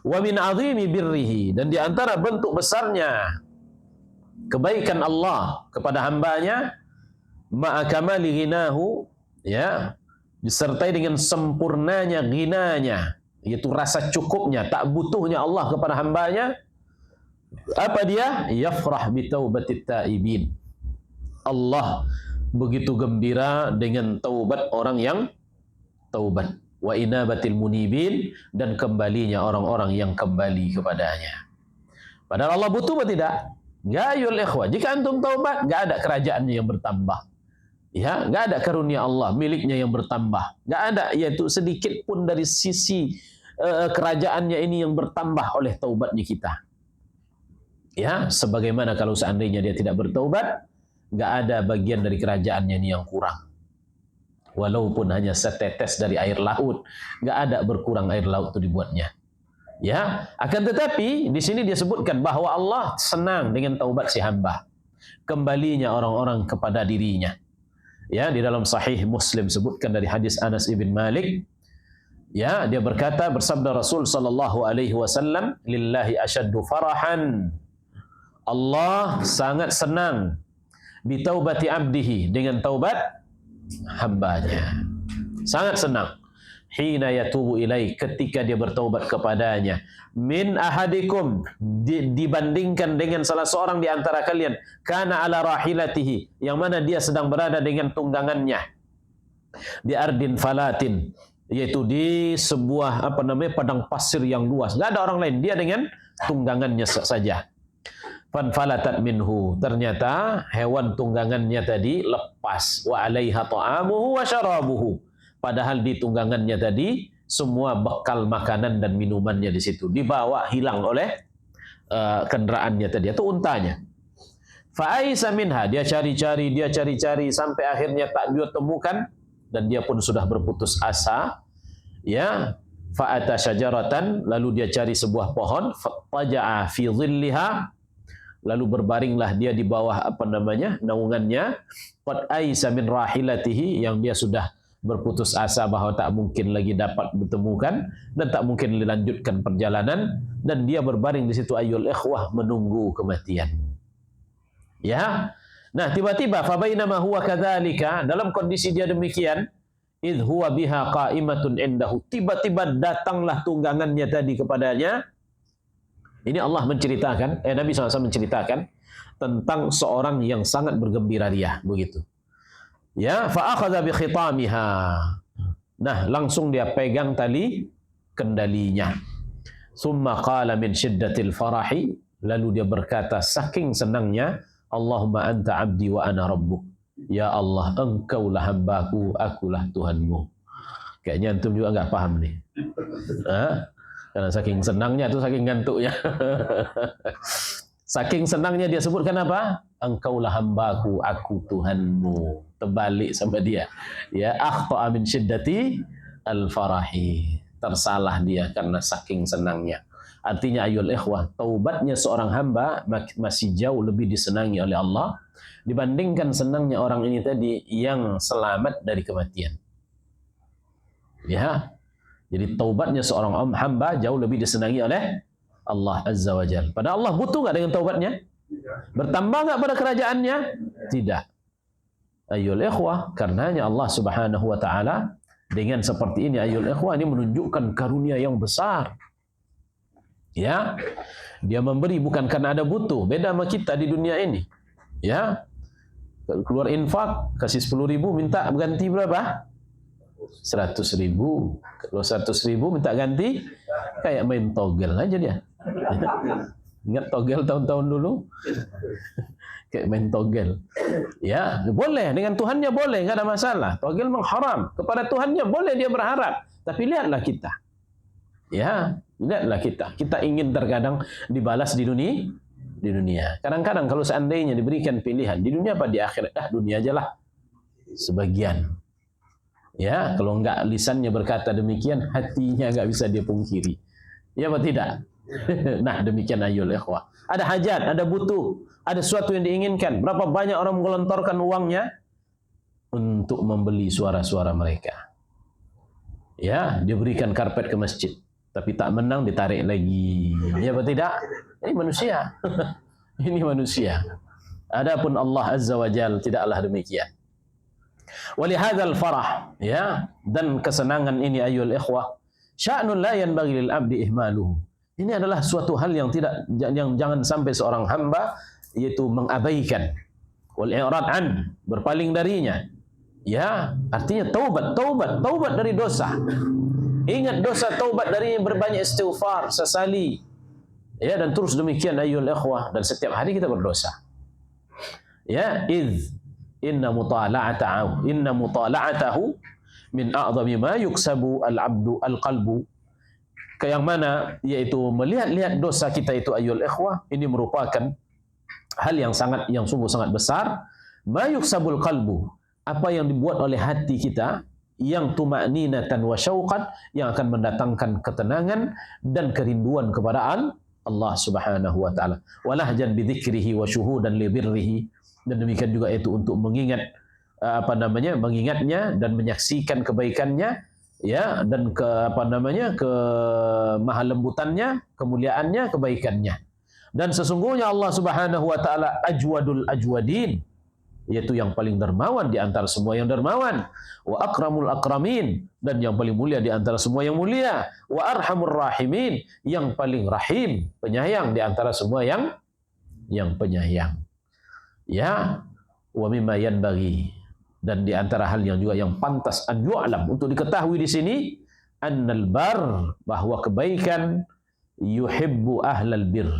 [SPEAKER 1] Wa min azimi birrihi, dan di antara bentuk besarnya kebaikan Allah kepada hambanya, ma'a kamali ghinahu, ya, disertai dengan sempurnanya ghinanya, yaitu rasa cukupnya, tak butuhnya Allah kepada hambanya. Apa dia? Yafrah bi taubatit taibin. Allah begitu gembira dengan taubat orang yang taubat. Wa inabatil munibin, dan kembalinya orang-orang yang kembali kepadanya. Padahal Allah butuh atau tidak? Ya ayyuhal ikhwah, jika antum taubat, enggak ada kerajaannya yang bertambah. Ya, enggak ada karunia Allah miliknya yang bertambah. Enggak ada, yaitu sedikit pun dari sisi kerajaannya ini yang bertambah oleh taubatnya kita. Ya, sebagaimana kalau seandainya dia tidak bertaubat, enggak ada bagian dari kerajaannya ini yang kurang. Walaupun hanya setetes dari air laut, enggak ada berkurang air laut itu dibuatnya. Ya, akan tetapi di sini dia sebutkan bahwa Allah senang dengan taubat si hamba. Kembalinya orang-orang kepada dirinya. Ya, di dalam sahih Muslim sebutkan dari hadis Anas ibn Malik, ya, dia berkata, bersabda Rasul sallallahu alaihi wasallam, lillahi asyaddu farahan. Allah sangat senang bi taubati abdihi, dengan taubat hambanya. Sangat senang. Hina yatubu ilai, ketika dia bertaubat kepadanya. Min ahadikum, dibandingkan dengan salah seorang di antara kalian, kana ala rahilatihi, yang mana dia sedang berada dengan tunggangannya, di ardin falatin, yaitu di sebuah padang pasir yang luas, enggak ada orang lain, dia dengan tunggangannya saja. Fanfalatat minhu, ternyata hewan tunggangannya tadi lepas. Wa alaiha ta'amuhu wa syarabuhu, padahal di tunggangannya tadi semua bekal makanan dan minumannya di situ dibawa hilang oleh kendaraannya tadi atau untanya. Fa'aisa minha, dia cari-cari sampai akhirnya tak dia temukan, dan dia pun sudah berputus asa. Ya, fa'ata syajaratan, lalu dia cari sebuah pohon, fattaja'a fi dhilliha, lalu berbaringlah dia di bawah naungannya. Qad aisa min rahilatihi, yang dia sudah berputus asa bahwa tak mungkin lagi dapat ditemukan dan tak mungkin dilanjutkan perjalanan, dan dia berbaring di situ ayyul ikhwah, menunggu kematian. Ya. Nah, tiba-tiba fa bainama huwa kadzalika, dalam kondisi dia demikian, idh huwa biha qa'imatun indahu, tiba-tiba datanglah tunggangannya tadi kepadanya. Ini Allah menceritakan, Nabi SAW menceritakan tentang seorang yang sangat bergembira ria, begitu. Ya, fa akhadha bi khitamiha. Nah, langsung dia pegang tali kendalinya. Tsumma qala min syiddatil farahi, lalu dia berkata saking senangnya, Allahumma anta abdi wa ana rabbuk. Ya Allah, engkaulah hambaku, akulah Tuhanmu. Kayaknya antum juga enggak paham nih. Karena saking senangnya itu saking ngantuknya. Saking senangnya dia sebutkan apa? Engkaulah hambaku, aku Tuhanmu. Terbalik sama dia. Ya, akhta'a min syiddati al-farahi. Tersalah dia karena saking senangnya. Artinya ayul ikhwah, taubatnya seorang hamba masih jauh lebih disenangi oleh Allah dibandingkan senangnya orang ini tadi yang selamat dari kematian. Ya. Jadi taubatnya seorang hamba jauh lebih disenangi oleh Allah Azza wa Jalla. Padahal Allah butuh enggak dengan taubatnya? Bertambah enggak pada kerajaannya? Tidak. Ayyul ikhwah, karenanya Allah Subhanahu wa taala dengan seperti ini, ayyul ikhwah, ini menunjukkan karunia yang besar. Ya. Dia memberi bukan karena ada butuh, beda sama kita di dunia ini. Ya. Keluar infak, kasih 10.000, minta ganti berapa? 100.000. Kalau 100.000 minta ganti, kayak main togel aja dia. Ingat togel tahun-tahun dulu? Kayak main togel. Ya, boleh dengan Tuhannya boleh, enggak ada masalah. Togel memang haram. Kepada Tuhannya boleh dia berharap. Tapi lihatlah kita. Ya, lihatlah kita. Kita ingin terkadang dibalas di dunia. Kadang-kadang kalau seandainya diberikan pilihan di dunia apa di akhirat, dunia ajalah. Sebagian. Ya, kalau enggak lisannya berkata demikian, hatinya enggak bisa dia pungkiri. Ya apa tidak? Nah, demikian ayyul ikhwah. Ada hajat, ada butuh, ada sesuatu yang diinginkan. Berapa banyak orang menggelontorkan uangnya untuk membeli suara-suara mereka. Ya, dia berikan karpet ke masjid, tapi tak menang ditarik lagi. Ya apa tidak? Ini manusia. Ini manusia. Adapun Allah Azza wa Jalla tidaklah demikian. Walihadzal farah, ya, dan kesenangan ini ayyul ikhwah, sya'nun la yanbaghi lil abdi ihmaluhu. Ini adalah suatu hal yang jangan sampai seorang hamba yaitu mengabaikan, wal i'rad an, berpaling darinya. Ya, artinya taubat dari dosa. Ingat dosa, taubat dari berbanyak istighfar, sesali. Ya, dan terus demikian ayyul ikhwah, dan setiap hari kita berdosa. Ya, inna mutala'atahu min a'zami ma yuksabu al-'abdu al-qalbu. Yang mana yaitu melihat-lihat dosa kita itu ayyul ikhwah, ini merupakan hal yang sungguh sangat besar. Ma yuksabul qalbu, apa yang dibuat oleh hati kita, yang tuma'ninatan wa syauqan, yang akan mendatangkan ketenangan dan kerinduan kepada Allah Subhanahu wa taala. Walahjan bi dzikrihi wa syuhudan li birrihi, dan demikian juga itu untuk mengingat mengingatnya dan menyaksikan kebaikannya, ya, dan ke maha lembutannya, kemuliaannya, kebaikannya. Dan sesungguhnya Allah Subhanahu wa taala ajwadul ajwadin, yaitu yang paling dermawan di antara semua yang dermawan, wa akramul akramin, dan yang paling mulia di antara semua yang mulia, wa arhamur rahimin, yang paling rahim, penyayang di antara semua yang penyayang. Ya, wa mimma yanbaghi, dan di antara hal yang juga yang pantas an yu'lam, untuk diketahui di sini, annal bar, bahwa kebaikan, yuhibbu ahlal bir,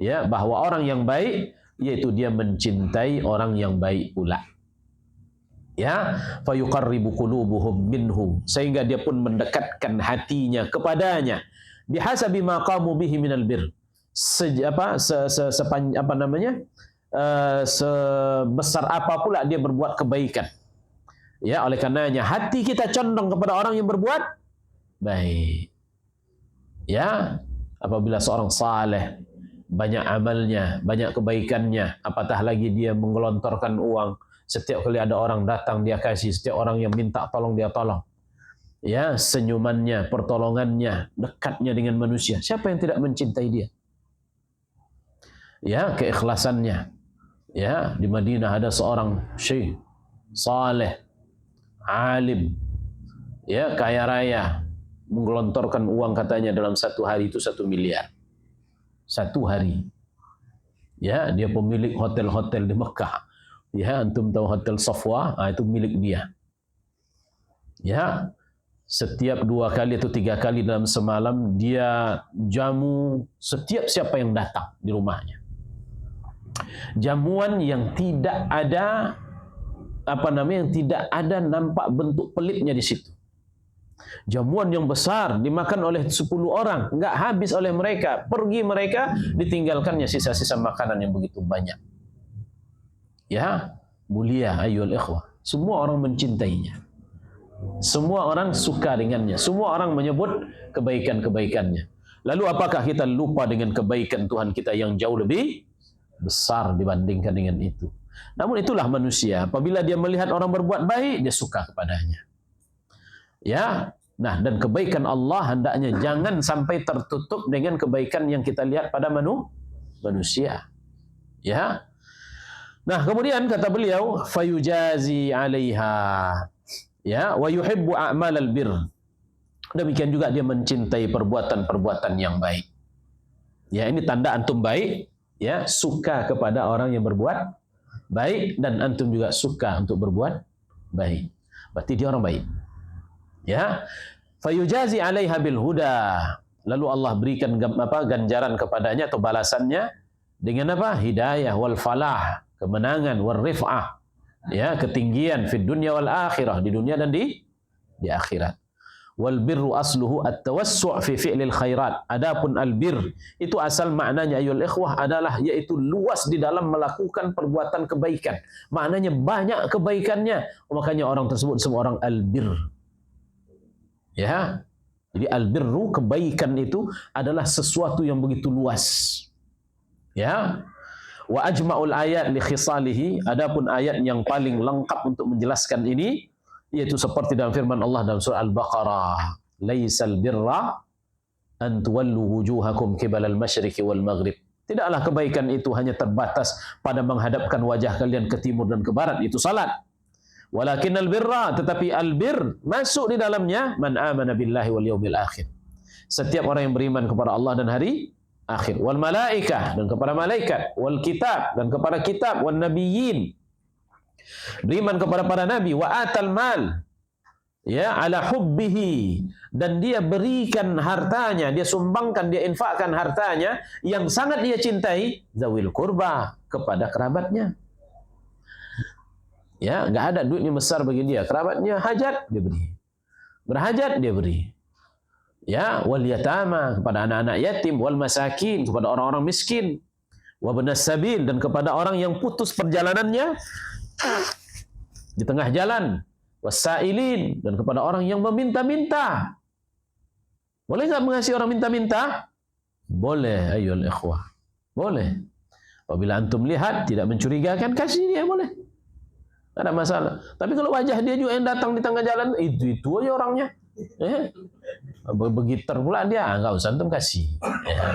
[SPEAKER 1] ya, bahwa orang yang baik yaitu dia mencintai orang yang baik pula. Ya, fayuqarribu qulubuhum minhu, sehingga dia pun mendekatkan hatinya kepadanya. Bihasabi ma qamu bihi minal bir, sebesar apa pula dia berbuat kebaikan. Ya, oleh karenanya hati kita condong kepada orang yang berbuat baik. Ya, apabila seorang saleh, banyak amalnya, banyak kebaikannya, apatah lagi dia menggelontorkan uang, setiap kali ada orang datang dia kasih, setiap orang yang minta tolong dia tolong. Ya, senyumannya, pertolongannya, dekatnya dengan manusia, siapa yang tidak mencintai dia? Ya, keikhlasannya. Ya, di Madinah ada seorang syekh saleh, alim, ya, kaya raya, menggelontorkan uang katanya dalam satu hari itu 1 miliar. 1 hari. Ya, dia pemilik hotel-hotel di Mekah. Ya, antum tahu Hotel Safwa, itu milik dia. Ya, setiap 2 kali atau 3 kali dalam semalam dia jamu setiap siapa yang datang di rumahnya. Jamuan yang tidak ada yang tidak ada nampak bentuk pelitnya di situ. Jamuan yang besar dimakan oleh 10 orang, enggak habis oleh mereka. Pergi mereka, ditinggalkannya sisa-sisa makanan yang begitu banyak. Ya, mulia ayyuhal ikhwah. Semua orang mencintainya. Semua orang suka dengannya. Semua orang menyebut kebaikan-kebaikannya. Lalu apakah kita lupa dengan kebaikan Tuhan kita yang jauh lebih besar dibandingkan dengan itu? Namun itulah manusia. Apabila dia melihat orang berbuat baik, dia suka kepadanya. Ya, nah, dan kebaikan Allah hendaknya jangan sampai tertutup dengan kebaikan yang kita lihat pada manusia. Ya. Nah, kemudian kata beliau, fayujazi 'alaiha. Ya, wa yuhibbu a'malal bir. Demikian juga dia mencintai perbuatan-perbuatan yang baik. Ya, ini tanda antum baik, ya, suka kepada orang yang berbuat baik, dan antum juga suka untuk berbuat baik. Berarti dia orang baik. Ya, fayujazi 'alaiha bil huda. Lalu Allah berikan ganjaran kepadanya atau balasannya dengan apa? Hidayah wal falah, kemenangan, wal rif'ah. Ya, ketinggian fid dunya wal akhirah, di dunia dan di akhirat. Wal birru asluhu at-tawassu' fi fi'lil khairat. Adapun al-bir itu asal maknanya ayyuhal ikhwah adalah yaitu luas di dalam melakukan perbuatan kebaikan. Maknanya banyak kebaikannya. Makanya orang tersebut semua orang al-bir. Ya, jadi al-birru, kebaikan itu adalah sesuatu yang begitu luas. Ya, wa ajma'ul ayat li khisalihi. Adapun ayat yang paling lengkap untuk menjelaskan ini yaitu seperti dalam firman Allah dalam surah Al-Baqarah, laisal birra an tuwallu wujuhakum qibalal masyriqi wal maghrib. Tidaklah kebaikan itu hanya terbatas pada menghadapkan wajah kalian ke timur dan ke barat, itu salat. Walakin al-birra, tetapi al-bir masuk di dalamnya man amana billahi wal yaumil akhir. Setiap orang yang beriman kepada Allah dan hari akhir, wal malaikah, dan kepada malaikat, wal kitab, dan kepada kitab, wan nabiyyin, beriman kepada para nabi, wa atal mal, ya, ala hubbihi, dan dia berikan hartanya, dia sumbangkan, dia infakkan hartanya yang sangat dia cintai, zawil qurba, kepada kerabatnya. Ya, enggak ada duitnya besar bagi dia. Kerabatnya hajat, dia beri. Berhajat, dia beri. Ya, wal yatama, kepada anak-anak yatim, wal masakin, kepada orang-orang miskin, wa ibnas sabil, dan kepada orang yang putus perjalanannya di tengah jalan, wasailin, dan kepada orang yang meminta-minta. Boleh enggak mengasihi orang minta-minta? Boleh, ayyuhal ikhwah. Boleh. Apabila antum lihat tidak mencurigakan, kasih dia, boleh. Tak ada masalah. Tapi kalau wajah dia juga yang datang di tengah jalan, itu aja orangnya. Begitu pula dia, enggak usah antum kasih.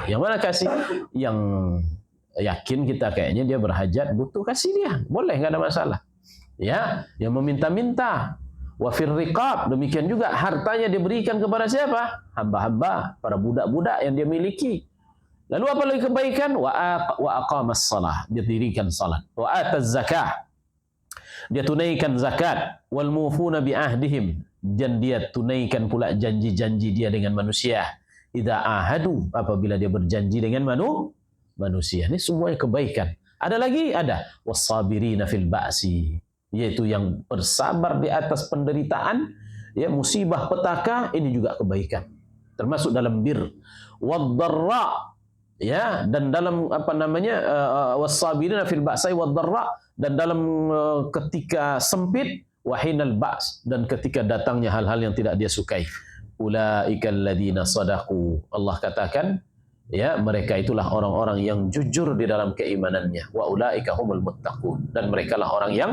[SPEAKER 1] Yang mana kasih? Yang yakin kita kayaknya dia berhajat, butuh, kasih dia. Boleh, enggak ada masalah. Ya, yang meminta-minta. Wa fir riqab, demikian juga hartanya diberikan kepada siapa? Hamba-hamba, para budak-budak yang dia miliki. Lalu apa lagi kebaikan? Wa aqamas shalah, dia dirikan salat. Wa ataz zakah, dia tunaikan zakat. Wal mufuna bi ahdihim, dan dia tunaikan pula janji-janji dia dengan manusia. Idza ahadu, apabila dia berjanji dengan manusia. Ini semuanya kebaikan. Ada lagi? Ada. Wassabirina fil ba'si, yaitu yang bersabar di atas penderitaan, ya, musibah petaka, ini juga kebaikan. Termasuk dalam bir. Wadh-dharra, ya, dan dalam wassabirina fil ba'si wadh-dharra, dan dalam ketika sempit, wahinal ba's, dan ketika datangnya hal-hal yang tidak dia sukai. Ulaikal ladzina sadaqu, Allah katakan, ya, mereka itulah orang-orang yang jujur di dalam keimanannya. Wa ulaika humul muttaqun, dan merekalah orang yang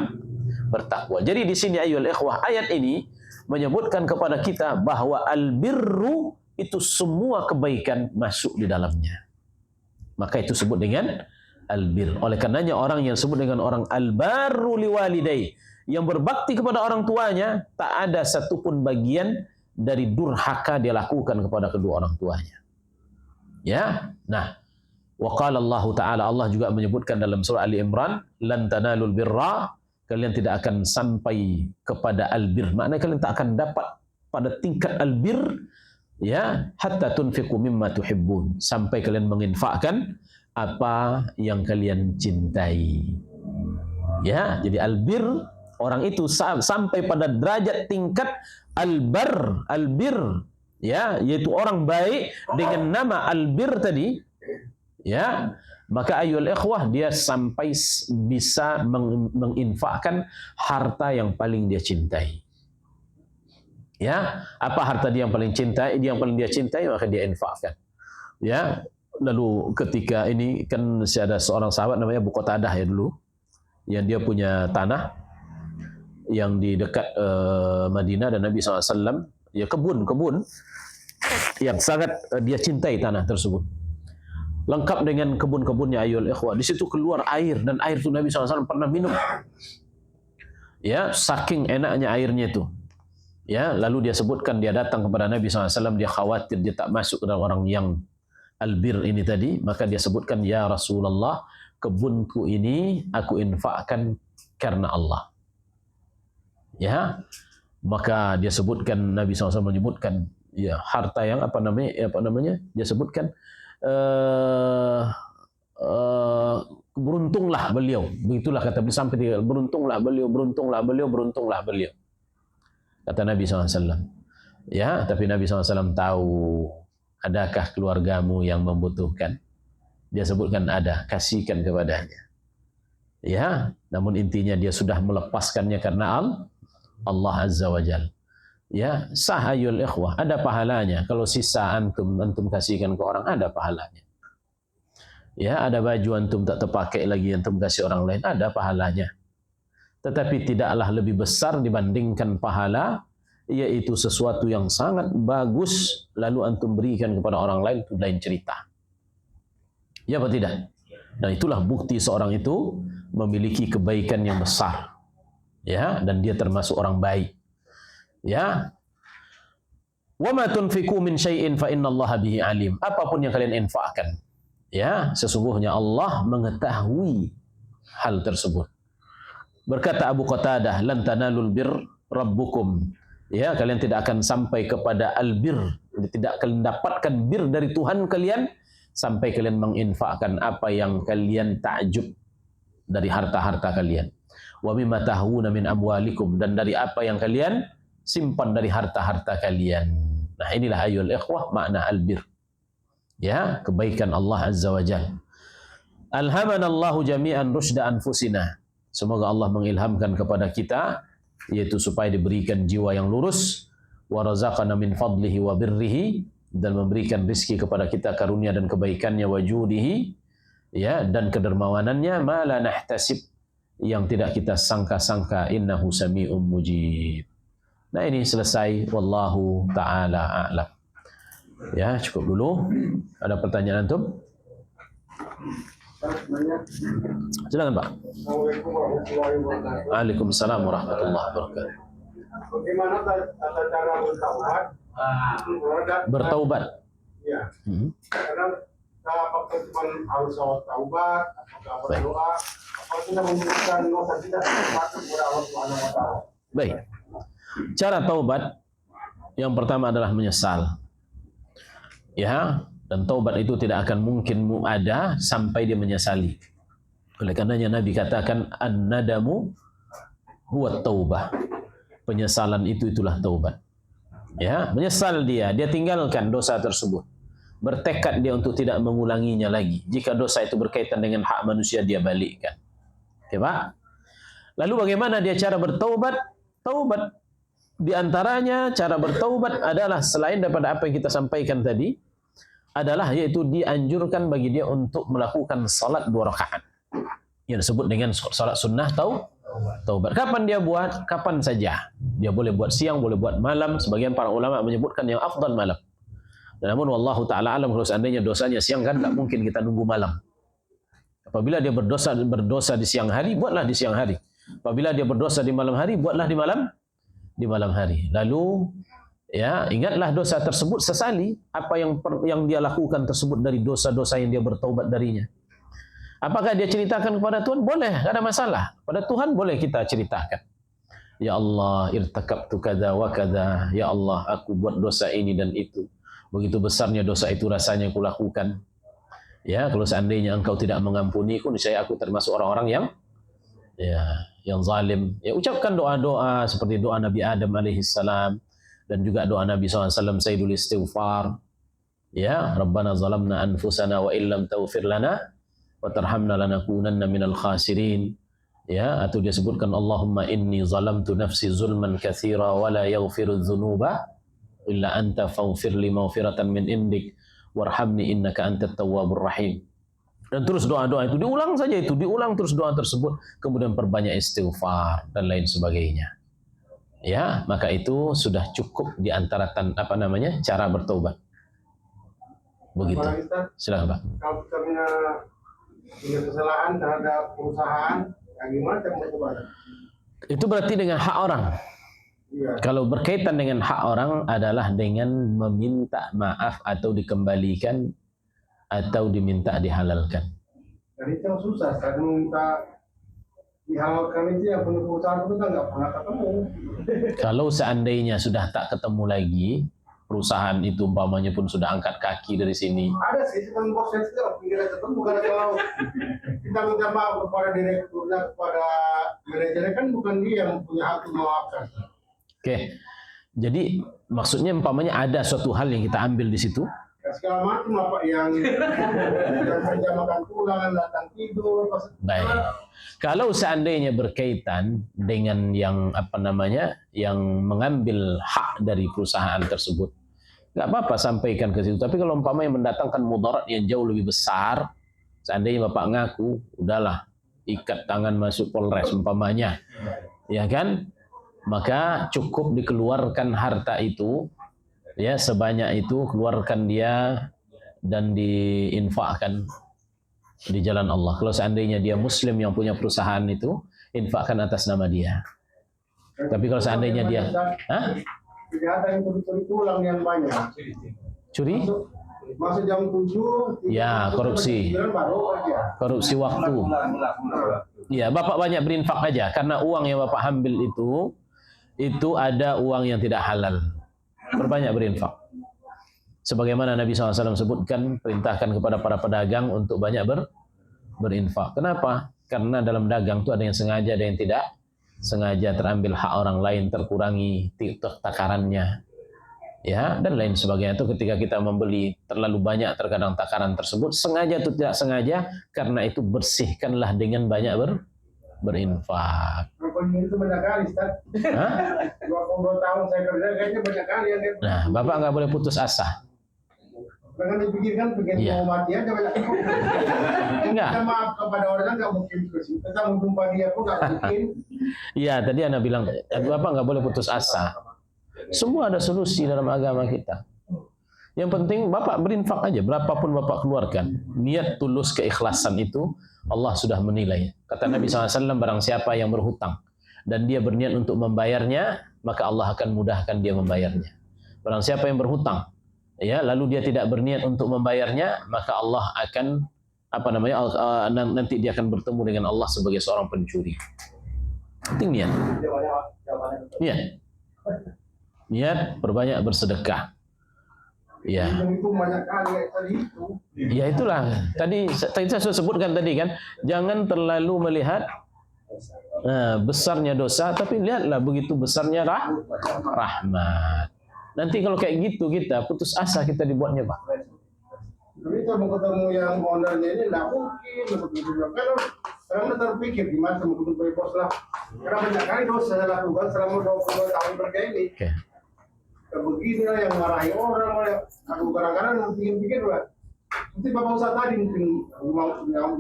[SPEAKER 1] bertakwa. Jadi di sini ayyuhal ikhwah, ayat ini menyebutkan kepada kita bahwa albirru itu semua kebaikan masuk di dalamnya. Maka itu sebut dengan albir. Oleh karenanya orang yang sebut dengan orang albarru liwalidai, yang berbakti kepada orang tuanya, tak ada satupun bagian dari durhaka dia lakukan kepada kedua orang tuanya. Ya. Nah, wa qala Allah Ta'ala, Allah juga menyebutkan dalam surah Ali Imran, lan tanalul birra, kalian tidak akan sampai kepada albir. Maknanya kalian tak akan dapat pada tingkat albir, ya, hatta tunfiqu mimma tuhibbun, sampai kalian menginfakkan apa yang kalian cintai. Ya, jadi albir, orang itu sampai pada derajat tingkat albir, ya, yaitu orang baik dengan nama albir tadi, ya, maka ayyuhal ikhwah, dia sampai bisa menginfakkan harta yang paling dia cintai. Ya, apa harta dia yang paling cintai? Dia yang paling dia cintai, maka dia infakkan. Ya, lalu ketika ini kan ada seorang sahabat namanya Abu Qatadah ya dulu, yang dia punya tanah yang di dekat Madinah, dan Nabi SAW, ya, kebun yang sangat dia cintai tanah tersebut. Lengkap dengan kebun-kebunnya ayyuhal ikhwah. Di situ keluar air, dan air itu Nabi SAW pernah minum. Ya, saking enaknya airnya itu. Ya, lalu dia sebutkan, dia datang kepada Nabi SAW, dia khawatir dia tak masuk ke dalam orang yang albir ini tadi, maka dia sebutkan, ya Rasulullah, kebunku ini aku infakkan karena Allah. Ya, maka dia sebutkan, Nabi SAW menyebutkan, ya, harta yang dia sebutkan, beruntunglah beliau, begitulah kata beliau, sampai dia beruntunglah beliau, kata Nabi SAW. Ya, tapi Nabi SAW tahu, adakah keluargamu yang membutuhkan? Dia sebutkan ada, kasihkan kepadanya. Ya, namun intinya dia sudah melepaskannya karena Allah Azza wa Jalla. Ya, sah ayyuhal ikhwah, ada pahalanya. Kalau sisa antum kasihkan ke orang, ada pahalanya. Ya, ada baju antum tak terpakai lagi, antum kasih orang lain, ada pahalanya. Tetapi tidaklah lebih besar dibandingkan pahala, yaitu sesuatu yang sangat bagus lalu antum berikan kepada orang lain, itu lain cerita. Ya apa tidak? Dan itulah bukti seorang itu memiliki kebaikan yang besar. Ya, dan dia termasuk orang baik. Ya. Wa ma tunfiqu min syai'in fa innallaha bihi alim. Apapun yang kalian infakkan, ya, sesungguhnya Allah mengetahui hal tersebut. Berkata Abu Qatadah, lan tanalul bir rabbukum. Ya, kalian tidak akan sampai kepada albir, tidak akan dapatkan bir dari Tuhan kalian sampai kalian menginfakkan apa yang kalian takjub. dari harta-harta kalian. Wa mimma tahwuna min amwalikum, dan dari apa yang kalian simpan dari harta-harta kalian. Nah, inilah ayyuhal ikhwah makna albir. Ya, kebaikan Allah Azza wa Jalla. Alhamanallahu jami'an rusda anfusina. Semoga Allah mengilhamkan kepada kita, yaitu supaya diberikan jiwa yang lurus, wa razaqana min fadlihi wa birrihi, dan memberikan rizki kepada kita karunia dan kebaikannya, wa judihi, ya, dan kedermawanannya, ma la nahtasib, yang tidak kita sangka-sangka, innahu sami'un mujib. Nah, ini selesai, wallahu ta'ala a'lam. Ya, cukup dulu. Ada pertanyaan antum? Silakan Pak.
[SPEAKER 2] Assalamualaikum warahmatullahi wabarakatuh.
[SPEAKER 1] Waalaikumsalam warahmatullahi wabarakatuh.
[SPEAKER 2] Bagaimana tata cara bertaubat?
[SPEAKER 1] Bertaubat.
[SPEAKER 2] Ya. Karena apakah cuma harus sholat taubat, apakah berdoa, apakah kita membutuhkan dosa kita masuk kepada Allah Subhanahu wa taala.
[SPEAKER 1] Baik. Cara taubat yang pertama adalah menyesal. Ya, dan taubat itu tidak akan mungkin ada sampai dia menyesali. Oleh karenanya Nabi katakan an-nadamu huwa taubah. Penyesalan itulah taubat. Ya, menyesal dia tinggalkan dosa tersebut. Bertekad dia untuk tidak mengulanginya lagi. Jika dosa itu berkaitan dengan hak manusia, dia balikkan. Oke, Pak? Lalu bagaimana dia cara bertaubat? Taubat di antaranya cara bertaubat adalah selain daripada apa yang kita sampaikan tadi, adalah yaitu dianjurkan bagi dia untuk melakukan salat 2 rakaat. Yang disebut dengan salat sunnah taubat. Kapan dia buat? Kapan saja. Dia boleh buat siang, boleh buat malam. Sebagian para ulama menyebutkan yang afdal malam. Namun wallahu taala alam, kalau seandainya dosanya siang kan tidak mungkin kita nunggu malam. Apabila dia berdosa di siang hari, buatlah di siang hari. Apabila dia berdosa di malam hari, buatlah di malam hari. Lalu ya, ingatlah dosa tersebut, sesali apa yang dia lakukan tersebut dari dosa-dosa yang dia bertaubat darinya. Apakah dia ceritakan kepada Tuhan? Boleh, tidak ada masalah. Pada Tuhan boleh kita ceritakan. Ya Allah, irtakabtu kada wa kada. Ya Allah, aku buat dosa ini dan itu. Begitu besarnya dosa itu rasanya aku lakukan. Ya, kalau seandainya engkau tidak mengampuniku, niscaya aku termasuk orang-orang yang zalim. Ya, ucapkan doa-doa seperti doa Nabi Adam alaihissalam dan juga doa Nabi SAW Sayyidul Istighfar. Ya, Rabbana zalamna anfusana wa illam taghfir lana wa tarhamna lanakunanna minal khasirin. Ya, atau dia sebutkan Allahumma inni zalamtu nafsi zulman katsira wa la yaghfiru dzunuba illa anta faghfir li maghfiratan min indik warhamni innaka antat tawwabur rahim. Dan terus doa-doa itu diulang saja, diulang terus doa tersebut, kemudian perbanyak istighfar dan lain sebagainya. Ya, maka itu sudah cukup di antara cara bertobat. Begitu. Silakan, Pak.
[SPEAKER 2] Kalau kita punya kesalahan terhadap perusahaan, gimana cara bertobat?
[SPEAKER 1] Itu berarti dengan hak orang.
[SPEAKER 2] Iya.
[SPEAKER 1] Kalau berkaitan dengan hak orang adalah dengan meminta maaf atau dikembalikan atau diminta dihalalkan.
[SPEAKER 2] Dan itu yang susah, karena meminta dihalalkan itu yang punya perusahaan itu kan nggak pernah ketemu.
[SPEAKER 1] Kalau seandainya sudah tak ketemu lagi, perusahaan itu umpamanya pun sudah angkat kaki dari sini.
[SPEAKER 2] Ada sih, kan bosnya itu pinggirnya ketemu, karena kalau kita minta maaf kepada direkturnya, kepada manajernya, kan bukan dia yang punya hak memaafkan.
[SPEAKER 1] Oke, jadi maksudnya umpamanya ada suatu hal yang kita ambil di situ.
[SPEAKER 2] Ya, segala macam apa yang kerja makan pulang, datang tidur.
[SPEAKER 1] Baik. Kalau seandainya berkaitan dengan yang yang mengambil hak dari perusahaan tersebut, nggak apa-apa sampaikan ke situ. Tapi kalau umpamanya mendatangkan mudarat yang jauh lebih besar, seandainya Bapak ngaku, udahlah ikat tangan masuk Polres umpamanya, ya kan? Maka cukup dikeluarkan harta itu, ya sebanyak itu, keluarkan dia dan diinfakkan di jalan Allah. Kalau seandainya dia Muslim yang punya perusahaan itu, infakkan atas nama dia. Tapi kalau seandainya dia,
[SPEAKER 2] kejahatan yang curi pulang yang banyak.
[SPEAKER 1] Curi?
[SPEAKER 2] Masuk jam 7.
[SPEAKER 1] Ya, korupsi. Korupsi waktu. Ya, Bapak banyak berinfak aja, karena uang yang Bapak ambil itu ada uang yang tidak halal. Berbanyak berinfak. Sebagaimana Nabi SAW sebutkan, perintahkan kepada para pedagang untuk banyak berinfak. Kenapa? karena dalam dagang itu ada yang sengaja, ada yang tidak sengaja, terambil hak orang lain, terkurangi takarannya, ya, dan lain sebagainya. Itu ketika kita membeli terlalu banyak terkadang takaran tersebut, sengaja atau tidak sengaja, karena itu bersihkanlah dengan banyak berinfak.
[SPEAKER 2] Itu banyak kali, Ustaz. 22 tahun saya kerja, kayaknya banyak kali yang
[SPEAKER 1] Nah, Bapak nggak boleh putus asa.
[SPEAKER 2] Jangan dipikirkan
[SPEAKER 1] Iya.
[SPEAKER 2] mau mati aja banyak.
[SPEAKER 1] Enggak.
[SPEAKER 2] Kita maaf kepada orang nggak mungkin terus. Kita mau jumpa dia pun nggak mungkin.
[SPEAKER 1] Iya, tadi Anda bilang, Bapak nggak boleh putus asa. Semua ada solusi dalam agama kita. Yang penting Bapak berinfak aja, berapapun Bapak keluarkan. Niat tulus keikhlasan itu Allah sudah menilai. Kata Nabi SAW, barang siapa yang berhutang dan dia berniat untuk membayarnya, maka Allah akan mudahkan dia membayarnya. Barang siapa yang berhutang, ya, lalu dia tidak berniat untuk membayarnya, maka Allah akan nanti dia akan bertemu dengan Allah sebagai seorang pencuri. Penting niat. Niat perbanyak bersedekah. Ya.
[SPEAKER 2] Itu banyak kali tadi itu.
[SPEAKER 1] Ya itulah. Tadi saya sudah sebutkan tadi kan, jangan terlalu melihat besarnya dosa, tapi lihatlah begitu besarnya rahmat. Nanti kalau kayak gitu kita putus asa, kita dibuatnya Pak.
[SPEAKER 2] Tapi kalau mau ketemu yang ownernya ini nggak mungkin. Karena terpikir gimana mau ketemu bos lah. Karena banyak kali dosa saya lakukan selama 22 tahun kerja ini.
[SPEAKER 1] Okay.
[SPEAKER 2] Beginilah yang marahi orang. Aku kadang-kadang pikir-pikir lah. Nanti Bapak Ustaz tadi mungkin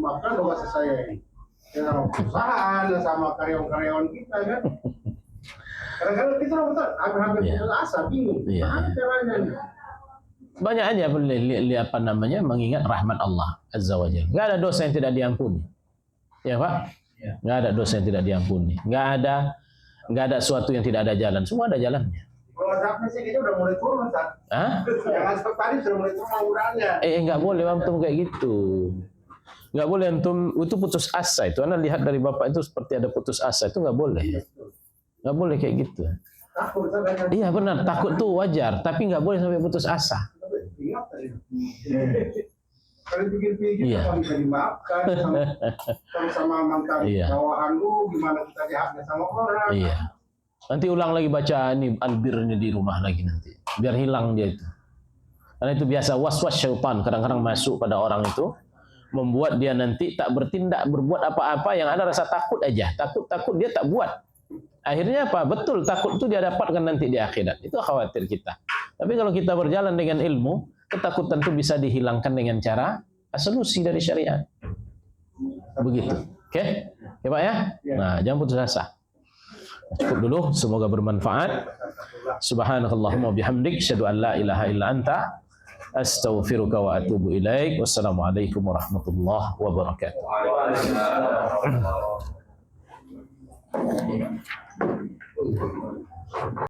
[SPEAKER 2] maafkan dosa saya ini. Dengan perusahaan sama karyawan-karyawan kita kan. Kadang-kadang kita hampir putus asa, bingung. Apa caranya nih?
[SPEAKER 1] Banyak aja mengingat rahmat Allah Azza wa Jalla. Nggak ada dosa yang tidak diampuni. Ya Pak? Nggak ada dosa yang tidak diampuni. Nggak ada suatu yang tidak ada jalan. Semua ada jalannya.
[SPEAKER 2] Kalau azabnya sih kita udah mulai turun, Ustaz.
[SPEAKER 1] Hah?
[SPEAKER 2] Yang azab tadi sudah mulai turun mudah-mudahannya.
[SPEAKER 1] Nggak boleh antum kayak gitu. Nggak boleh antum itu putus asa itu. Anda lihat dari Bapak itu seperti ada putus asa, itu nggak boleh. Nggak boleh kayak gitu.
[SPEAKER 2] Takut, Ustaz.
[SPEAKER 1] Iya benar, takut tuh wajar, tapi nggak boleh sampai putus asa.
[SPEAKER 2] Kalau pikir-pikir kita bisa dimaafkan sama mantan bawahan lu, gimana kita jahatnya sama orang.
[SPEAKER 1] Iya. Nanti ulang lagi baca ini albirnya di rumah lagi nanti, biar hilang dia itu. Karena itu biasa was-was syaitan kadang-kadang masuk pada orang itu, membuat dia nanti tak berbuat apa-apa, yang ada rasa takut aja, takut dia tak buat. Akhirnya apa? Betul, takut itu dia dapatkan nanti di akhirat. Itu khawatir kita. Tapi kalau kita berjalan dengan ilmu, ketakutan itu bisa dihilangkan dengan cara solusi dari syariat. Begitu. Oke? Oke Pak ya? Nah, jangan putus asa. Cukup dulu, semoga bermanfaat. Subhanakallahumma bihamdik, asyhadu an la ilaha illa anta, astaghfiruka wa atubu ilaik. Wassalamualaikum warahmatullahi wabarakatuh.